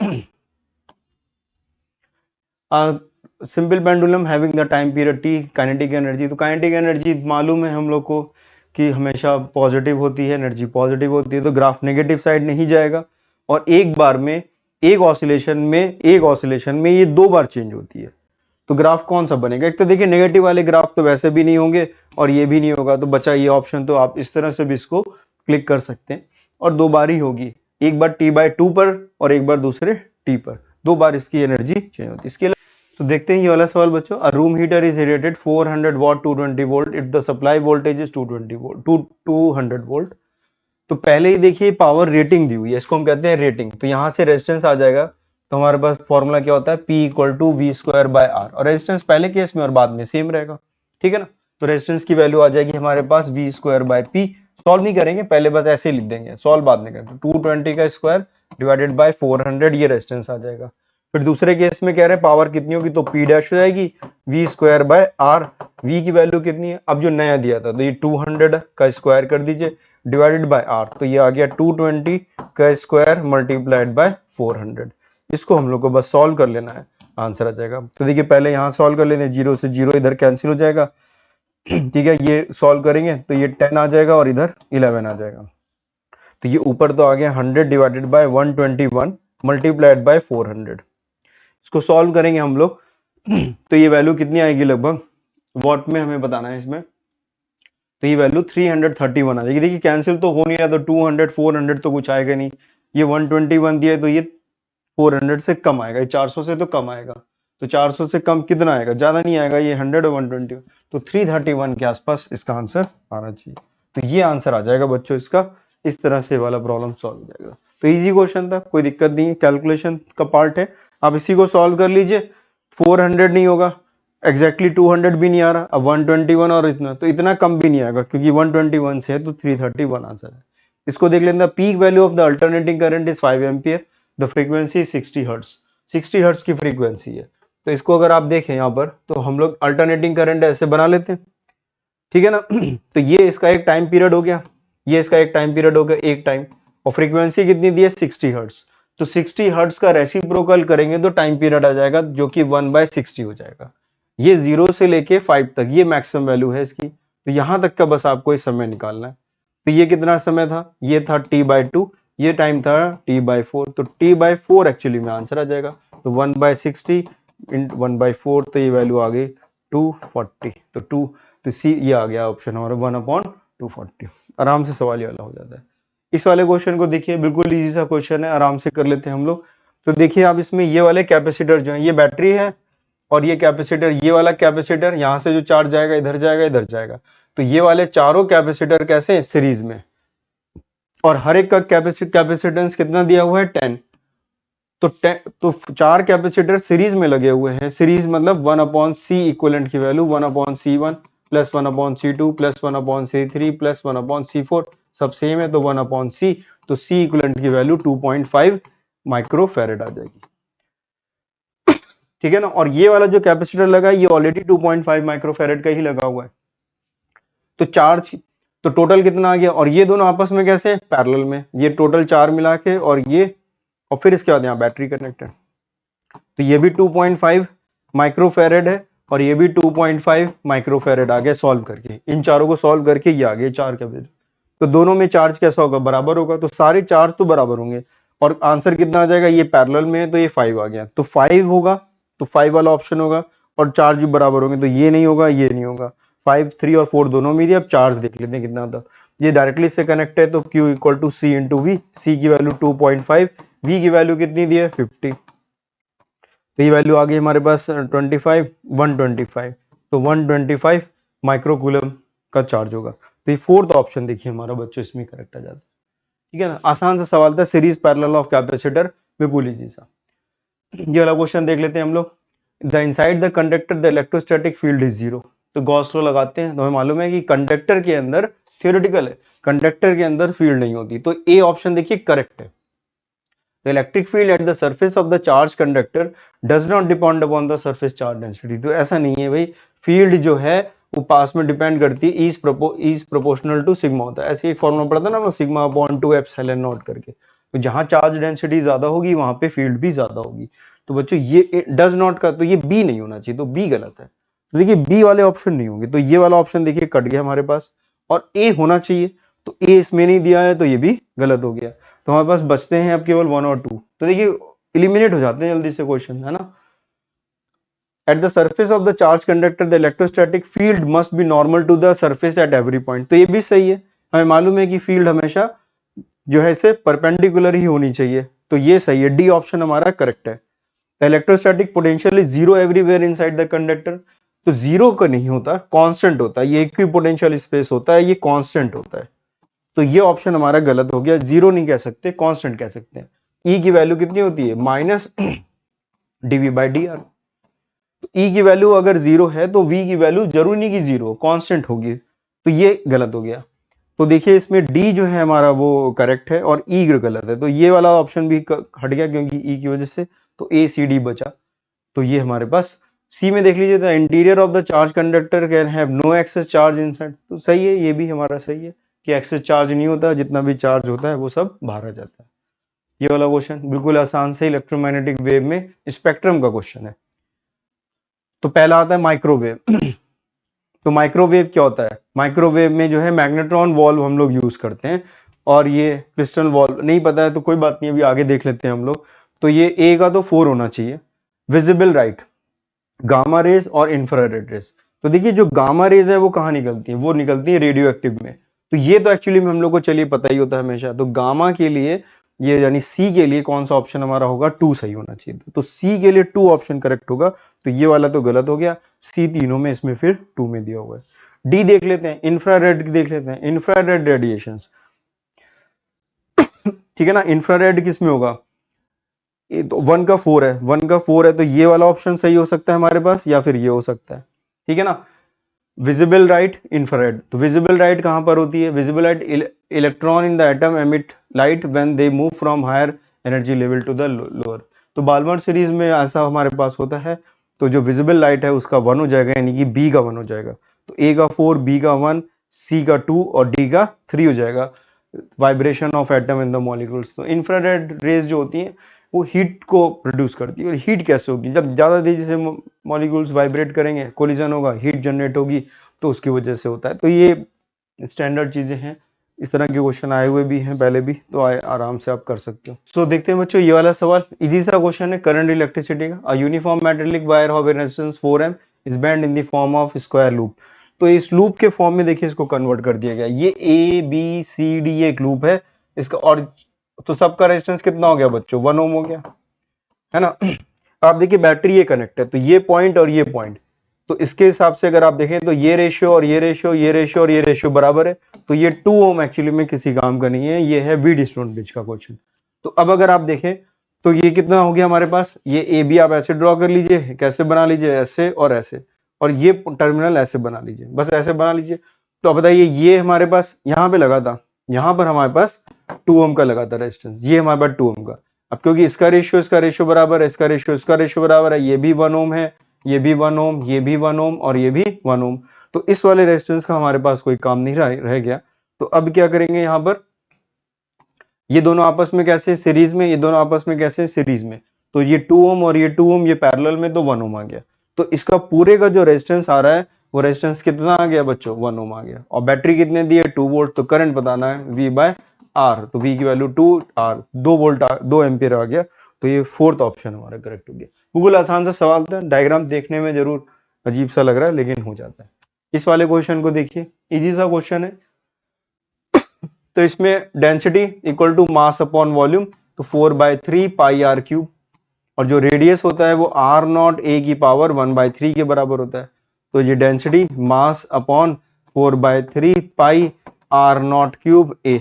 Simple pendulum having the time period T, kinetic energy, तो काइनेटिक एनर्जी मालूम है हम लोग को कि हमेशा पॉजिटिव होती है, एनर्जी पॉजिटिव होती है, तो ग्राफ नेगेटिव साइड नहीं जाएगा। और एक बार में एक ऑसिलेशन में ये 2 बार चेंज होती है, तो ग्राफ कौन सा बनेगा। एक तो देखिए नेगेटिव वाले ग्राफ तो वैसे भी नहीं होंगे और ये भी नहीं होगा, तो बचा ये ऑप्शन। तो आप इस तरह से भी इसको क्लिक कर सकते हैं। और 2 बार ही होगी, एक बार t/2 पर और एक बार दूसरे t पर, 2 बार इसकी एनर्जी चेंज होती है। इसके तो देखते हैं ये वाला सवाल बच्चों। अ room heater is rated 400 what 220 volt if the supply voltage is 220 volt 200 volt. तो पहले ही देखिए पावर रेटिंग दी हुई है, इसको हम कहते हैं रेटिंग। तो यहां से रेजिस्टेंस आ जाएगा, तो हमारे पास फॉर्मूला क्या होता है, P = V²/R, और रेजिस्टेंस पहले केस में और बाद में सेम रहेगा, ठीक है ना। तो रेजिस्टेंस की वैल्यू आ जाएगी हमारे पास V²/P। सॉल्व नहीं करेंगे, पहले बस ऐसे लिख देंगे, सॉल्व बाद में करेंगे। 220 का स्क्वायर डिवाइडेड बाय 400, ये रेजिस्टेंस आ जाएगा। फिर दूसरे केस में कह रहे हैं पावर कितनी होगी, तो P डैश हो जाएगी V²/R। V की वैल्यू कितनी है, अब जो नया दिया था, तो ये 200 का स्क्वायर कर दीजिए डिवाइडेड बाय R, तो ये आ गया 220 का स्क्वायर मल्टीप्लाइड बाय 400। इसको हम लोग को बस सॉल्व कर लेना है, आंसर आ जाएगा। तो देखिए पहले यहाँ सॉल्व कर लेते हैं, 0 से 0 इधर कैंसिल हो जाएगा, ठीक है। ये सॉल्व करेंगे तो ये 10 आ जाएगा और इधर 11 आ जाएगा। तो ये ऊपर तो आ गया 100 डिवाइडेड बाय 121 मल्टीप्लाइड बाय 400। इसको सॉल्व करेंगे हम लोग तो ये वैल्यू कितनी आएगी, लगभग वॉट में हमें बताना है इसमें। तो ये वैल्यू 331 आ जाएगी। देखिए कैंसिल तो हो नहीं रहा, तो 200 400 तो कुछ आएगा नहीं। ये 121 दिया है, तो ये 400 से कम आएगा, ये 400 से तो कम आएगा। तो 400 से कम कितना आएगा, ज्यादा नहीं आएगा, ये 100 और 120, तो 331 के आसपास इसका आंसर आना चाहिए। तो ये आंसर आ जाएगा बच्चों इसका। इस तरह से वाला प्रॉब्लम सॉल्व हो जाएगा। तो इजी क्वेश्चन था, कोई दिक्कत नहीं है, कैलकुलेशन का पार्ट है। आप इसी को सॉल्व कर लीजिए। 400 नहीं होगा, एग्जैक्टली 200 भी नहीं आ रहा, अब 121 और इतना, तो इतना कम भी नहीं आएगा क्योंकि 121 से है, तो 331 आंसर है। इसको देख लेते हैं। Peak value of the alternating current is 5 ampere, the frequency 60 hertz, 60 hertz की फ्रीक्वेंसी है। तो इसको अगर आप देखें यहाँ पर, तो हम लोग अल्टरनेटिंग करंट ऐसे बना लेते हैं, ठीक है ना। तो ये इसका एक टाइम पीरियड हो गया, ये इसका एक टाइम पीरियड हो गया, एक टाइम, और फ्रीक्वेंसी कितनी दी है, 60 हर्ट्ज। तो 60 हर्ट्ज का रेसिप्रोकल करेंगे तो टाइम पीरियड आ जाएगा जो कि 1/60 हो जाएगा। ये 0 से लेके 5 तक ये मैक्सिमम वैल्यू है इसकी। तो यहां तक का बस आपको इस समय निकालना है। तो ये कितना समय था, ये था t/2, ये टाइम था t/4, तो t/4 एक्चुअली में आंसर आ जाएगा। तो 1/60 इन 1/4, तो ये वैल्यू आ गई 240। तो सी ये आ गया ऑप्शन हमारा 1/240। आराम से सवाल ये वाला हो जाता है। इस वाले क्वेश्चन को देखिए, बिल्कुल इजी सा क्वेश्चन है, आराम से कर लेते हैं हम लोग। तो देखिए आप इसमें ये वाले कैपेसिटर जो है, ये बैटरी है और ये कैपेसिटर, ये वाला कैपेसिटर, यहां से जो चार्ज जाएगा इधर जाएगा इधर जाएगा। तो ये वाले चारों कैपेसिटर कैसे हैं, सीरीज में, और हर एक का कैपेसिटेंस कितना दिया हुआ है, 10। तो 4 कैपेसिटर सीरीज में लगे हुए हैं। सीरीज मतलब 1/C इक्विवेलेंट की value 1/C1 plus 1/C2 plus 1/C3 plus 1/C4 सब सेम है, तो 1/C। तो C इक्विवेलेंट की वैल्यू 2.5 माइक्रोफैरेड आ जाएगी, ठीक है ना। और ये वाला जो कैपेसिटर लगा है ये ऑलरेडी 2.5 माइक्रोफैरेड का ही लगा हुआ है। तो चार्ज, तो टोटल कितना आ गया, और ये दोनों आपस में कैसे पैरेलल में, ये टोटल 4 मिला के, और ये, और फिर इसके बाद यहाँ बैटरी कनेक्टेड। तो ये भी 2.5 माइक्रोफैरेड है और ये भी 2.5 माइक्रोफैरेड आ गया सॉल्व करके। इन चारों को सॉल्व करके ये आ गए 4 कैपेसिटर। तो दोनों में चार्ज कैसा होगा, बराबर होगा। तो सारे चार्ज तो बराबर होंगे, और आंसर कितना आ जाएगा, ये पैरेलल में है तो ये 5 आ गया, तो 5 होगा, तो 5 वाला ऑप्शन होगा। और चार्ज भी बराबर होंगे, तो ये नहीं होगा ये नहीं होगा। 5 3 और 4 दोनों में दिया। अब चार्ज देख लेते हैं कितना था। ये डायरेक्टली से कनेक्ट है, तो Q = C × V। C की वैल्यू 2.5, V की वैल्यू कितनी दी है, 50। तो ये वैल्यू आ गई हमारे पास 125। तो 125 माइक्रोकूलम का चार्ज होगा। तो ये फोर्थ ऑप्शन देखिए हमारा बच्चों इसमें करेक्ट आ जाता है। ठीक है ना, आसान सा सवाल था, सीरीज पैरेलल ऑफ कैपेसिटर में बोली जी सा। ये वाला क्वेश्चन देख लेते हैं हम लोग। The inside the conductor the electrostatic field is zero. तो गॉस लॉ लगाते हैं तो हमें मालूम है कि कंडक्टर के अंदर, थियोरेटिकल है, कंडक्टर के अंदर फील्ड नहीं होती, तो ए ऑप्शन देखिए करेक्ट है। The electric field at the surface of the charged conductor does not depend upon the surface charge density। तो ऐसा नहीं है भाई, फील्ड जो है वो पास में डिपेंड करती है, इज प्रोपोर्शनल टू सिग्मा होता है। ऐसे एक फॉर्मूला पढ़ा था ना, सिग्मा अपॉन 2 एप्सिलॉन नॉट करके। तो जहां चार्ज डेंसिटी ज्यादा होगी वहां पे फील्ड भी ज्यादा होगी। तो बच्चों ये डज नॉट का, तो ये बी नहीं होना चाहिए, तो बी गलत है। तो देखिए बी वाले ऑप्शन नहीं होंगे, तो ये वाला ऑप्शन देखिए कट गया हमारे पास, और ए होना चाहिए, तो ए इसमें नहीं दिया है तो ये भी गलत हो गया। तो हमारे पास बचते हैं अब केवल 1 और 2। तो देखिए एलिमिनेट हो जाते हैं जल्दी से क्वेश्चन, है ना। At the surface of the charge conductor the electrostatic field must be normal to the surface at every point. तो ये भी सही है, हमें मालूम है कि फील्ड हमेशा जो है इसे परपेंडिकुलर ही होनी चाहिए, तो ये सही है, डी ऑप्शन हमारा करेक्ट है। The electrostatic potential is zero everywhere inside the conductor. तो जीरो का नहीं होता, कांस्टेंट होता है, ये इक्विपोटेंशियल स्पेस होता है, ये कांस्टेंट होता है। तो ये ऑप्शन हमारा गलत हो गया, जीरो नहीं कह सकते, कांस्टेंट कह सकते हैं। ई की वैल्यू कितनी होती है, minus dv by d r. तो ई की वैल्यू अगर जीरो है तो वी की वैल्यू जरूरी नहीं कि जीरो, कांस्टेंट होगी, तो ये गलत हो गया। तो देखिए इसमें डी जो है हमारा वो करेक्ट है और ई गलत है, तो ये वाला ऑप्शन भी हट गया क्योंकि ई की वजह से, तो ए सी डी बचा। तो ये हमारे पास सी में देख लीजिए, the interior of the charge conductor can have no excess charge inside. तो सही है, ये भी हमारा सही है कि एक्सेस चार्ज नहीं होता, जितना भी चार्ज होता है वो सब बाहर आ जाता है। ये वाला क्वेश्चन बिल्कुल आसान से इलेक्ट्रोमैग्नेटिक वेव में स्पेक्ट्रम का क्वेश्चन है। तो पहला आता है माइक्रोवेव। तो माइक्रोवेव क्या होता है, माइक्रोवेव में जो है मैग्नेट्रॉन वॉल्व हम लोग यूज करते हैं, और ये क्रिस्टल वॉल्व नहीं पता है तो कोई बात नहीं, अभी आगे देख लेते हैं हम लोग। तो ये ए का तो 4 होना चाहिए। विजिबल राइट, गामा रेज और इंफ्रारेड रेज। तो देखिए जो गामा रेज है वो कहाँ निकलती है, वो निकलती है रेडियो एक्टिव में। तो ये तो एक्चुअली में हम लोग को चलिए पता ही होता है हमेशा। तो गामा के लिए ये यानी सी के लिए कौन सा ऑप्शन हमारा होगा, 2 सही होना चाहिए। तो सी के लिए 2 ऑप्शन करेक्ट होगा, तो ये वाला तो गलत हो गया, सी तीनों में इसमें फिर 2 में दिया हुआ है। डी देख लेते हैं, इंफ्रारेड देख लेते हैं, इंफ्रारेड रेडिएशंस। ठीक है ना, इंफ्रारेड किस में होगा, ये तो 1 का 4 है, 1 का 4 है, तो ये वाला ऑप्शन सही हो सकता है हमारे पास, या फिर ये हो सकता है। ठीक है ना, विजिबल राइट, इंफ्रारेड। तो विजिबल राइट कहां पर होती है, visible light electron in the atom emit light when they move from higher energy level to the lower. तो बाल्मर सीरीज में ऐसा हमारे पास होता है। तो जो विजिबल लाइट है उसका 1 हो जाएगा, यानी कि बी का 1 हो जाएगा। तो ए का 4, बी का 1, सी का 2 और डी का 3 हो जाएगा, vibration of atom in the molecules. तो इंफ्रारेड रेज जो होती हैं वो हीट को प्रोड्यूस करती है, और हीट कैसे होगी, जब ज्यादा तेजी से मॉलिक्यूल्स वाइब्रेट करेंगे, कोलिजन होगा, हीट जनरेट होगी, तो उसकी वजह से होता है। तो ये स्टैंडर्ड चीजें हैं, इस तरह के क्वेश्चन आए हुए भी हैं पहले भी, तो आराम से आप कर सकते हो। सो देखते हैं बच्चों ये वाला सवाल, इजी सा क्वेश्चन है, करंट इलेक्ट्रिसिटी का। A uniform metallic wire of resistance 4M is band in the form of square loop. तो इस लूप के फॉर्म में देखिए इसको कन्वर्ट कर दिया गया, ये ए बी सी डी एक लूप है इसका, और तो सबका रेजिस्टेंस कितना हो गया बच्चों, 1 ओम हो गया, है ना। आप देखिए बैटरी ये कनेक्ट है, तो ये पॉइंट और ये पॉइंट, तो इसके हिसाब से अगर आप देखें तो ये रेशियो और ये रेशियो, ये रेशियो और ये रेशियो बराबर है, तो ये 2 ओम एक्चुअली में किसी काम का नहीं है, ये है व्हीटस्टोन ब्रिज का क्वेश्चन। तो अब अगर आप देखें तो ये कितना हो गया हमारे पास, ये ए बी आप ऐसे ड्रॉ कर लीजिए, कैसे बना लीजिए, ऐसे और ऐसे, और ये टर्मिनल ऐसे बना लीजिए, बस ऐसे बना लीजिए। तो अब बताइए ये हमारे पास यहाँ पे लगा था, यहाँ पर हमारे पास 2 ओम का लगा था रेजिस्टेंस, ये हमारे पास 2 ओम का। अब क्योंकि इसका रेशियो बराबर है, इसका रेशियो बराबर है, ये भी 1 ओम है, ये भी 1 ओम, ये भी 1 ओम और ये भी 1 ओम, तो इस वाले रेजिस्टेंस का हमारे पास कोई काम नहीं रह गया। तो अब क्या करेंगे, यहाँ पर ये दोनों आपस में कैसे सीरीज में, ये दोनों आपस में कैसे सीरीज में, तो ये 2 ओम और ये 2 ओम ये पैरेलल में, तो 1 ओम आ गया। तो इसका पूरे का जो रेजिस्टेंस आ रहा है वो रेजिस्टेंस कितना आ गया बच्चों, 1 ओम आ गया। और बैटरी कितने दी है, 2 वोल्ट, तो करंट बताना है V बाय R, तो V की वैल्यू 2 R, 2 वोल्ट 2 एम्पियर आ गया। तो ये फोर्थ ऑप्शन हमारा करेक्ट हो गया। बिल्कुल आसान सा सवाल था, डायग्राम देखने में जरूर अजीब सा लग रहा है लेकिन हो जाता है। इस वाले क्वेश्चन को देखिए, इजी सा क्वेश्चन है। तो इसमें density equal to mass upon volume, तो 4/3 पाई आर क्यूब, और जो रेडियस होता है वो R0 a की पावर 1/3 के बराबर होता है। तो ये density mass upon 4/3 pi R naught cube A.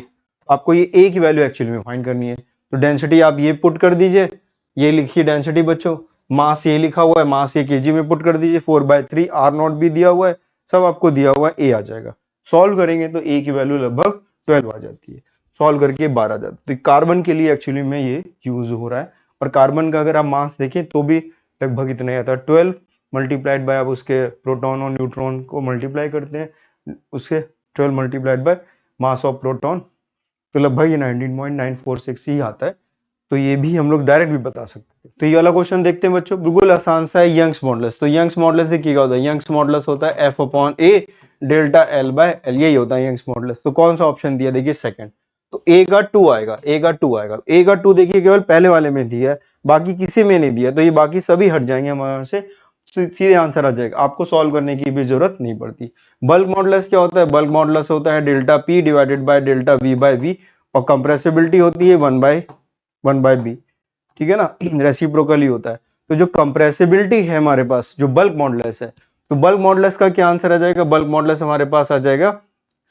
आपको ये ए की वैल्यू एक्चुअली में फाइंड करनी है। तो डेंसिटी आप ये पुट कर दीजिए, ये लिखिए डेंसिटी बच्चों, मास ये लिखा हुआ है, मास ये केजी में पुट कर दीजिए, 4/3 आर नॉट भी दिया हुआ है, सब आपको दिया हुआ है, ए आ जाएगा। सॉल्व करेंगे तो ए की वैल्यू लगभग 12 आ जाती है, सॉल्व करके 12 आ जाती है। तो कार्बन के लिए एक्चुअली में ये यूज हो रहा है, और कार्बन का अगर आप मास देखें तो भी लगभग इतना ही आता है, 12 मल्टीप्लाइड बाय, आप उसके प्रोटॉन और न्यूट्रॉन को मल्टीप्लाई करते हैं, उससे 12 multiplied by mass of proton, तो लगभग ये 19.946 ही आता है। तो ये भी हम लोग डायरेक्ट भी बता सकते हैं। तो ये वाला क्वेश्चन देखते हैं बच्चों, बिल्कुल आसान सा है, यंग्स मॉडुलस। तो यंग्स मॉडुलस देखिए क्या होता है, यंग्स मॉडुलस होता है F upon A delta L by L, यही होता है यंग्स मॉडुलस। तो कौन सा ऑप्शन दिया, देखिए सेकंड। तो ए का 2 आएगा, ए का 2 आएगा, ए का 2 देखिए केवल पहले वाले में दिया है, बाकी किसी में नहीं दिया, तो ये बाकी सभी हट जाएंगे हमारे से, सीधे आंसर आ जाएगा, आपको सॉल्व करने की भी जरूरत नहीं पड़ती। बल्क मॉडुलस क्या होता है, बल्क मॉडुलस होता है delta p divided by delta v by v, और कंप्रेसिबिलिटी होती है 1/बी, ठीक है ना, रेसिप्रोकली होता है। तो जो कंप्रेसिबिलिटी है हमारे पास, जो बल्क मॉडुलस है, तो बल्क मॉडुलस का क्या आंसर आ जाएगा, बल्क मॉडुलस हमारे पास आ जाएगा,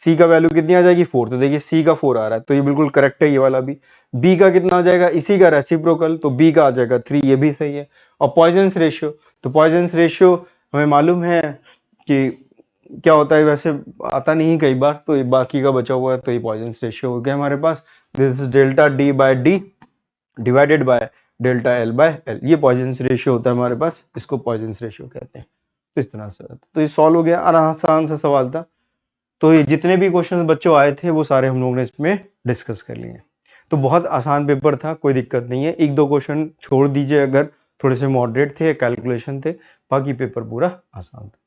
सी का वैल्यू कितनी आ जाएगी 4, तो देखिए सी का 4 आ रहा है, तो ये बिल्कुल करेक्ट है ये वाला भी। बी का कितना आ जाएगा, इसी का रेसिप्रोकल, तो बी का आ जाएगा 3, ये भी सही है। और पॉइजन्स रेशियो, तो पॉइजन्स रेशियो हमें मालूम है कि क्या होता है, वैसे आता नहीं है कई बार, तो ये बाकी का बचा हुआ है, तो ये पॉइजन्स रेशियो हो गया हमारे पास, this is delta D by D divided by delta L by L, ये पॉइजन्स रेशियो होता है हमारे पास, इसको पॉइजन्स रेशियो कहते हैं। तो इस तरह से, तो ये सॉल्व हो गया, आसान सा सवाल था। तो ये जितने भी क्वेश्चन बच्चों आए थे वो सारे हम लोगों ने इसमें डिस्कस कर लिए। तो बहुत आसान पेपर था, कोई दिक्कत नहीं है, एक दो क्वेश्चन छोड़ दीजिए अगर थोड़े से मॉडरेट थे, कैलकुलेशन थे, बाकी पेपर पूरा आसान था।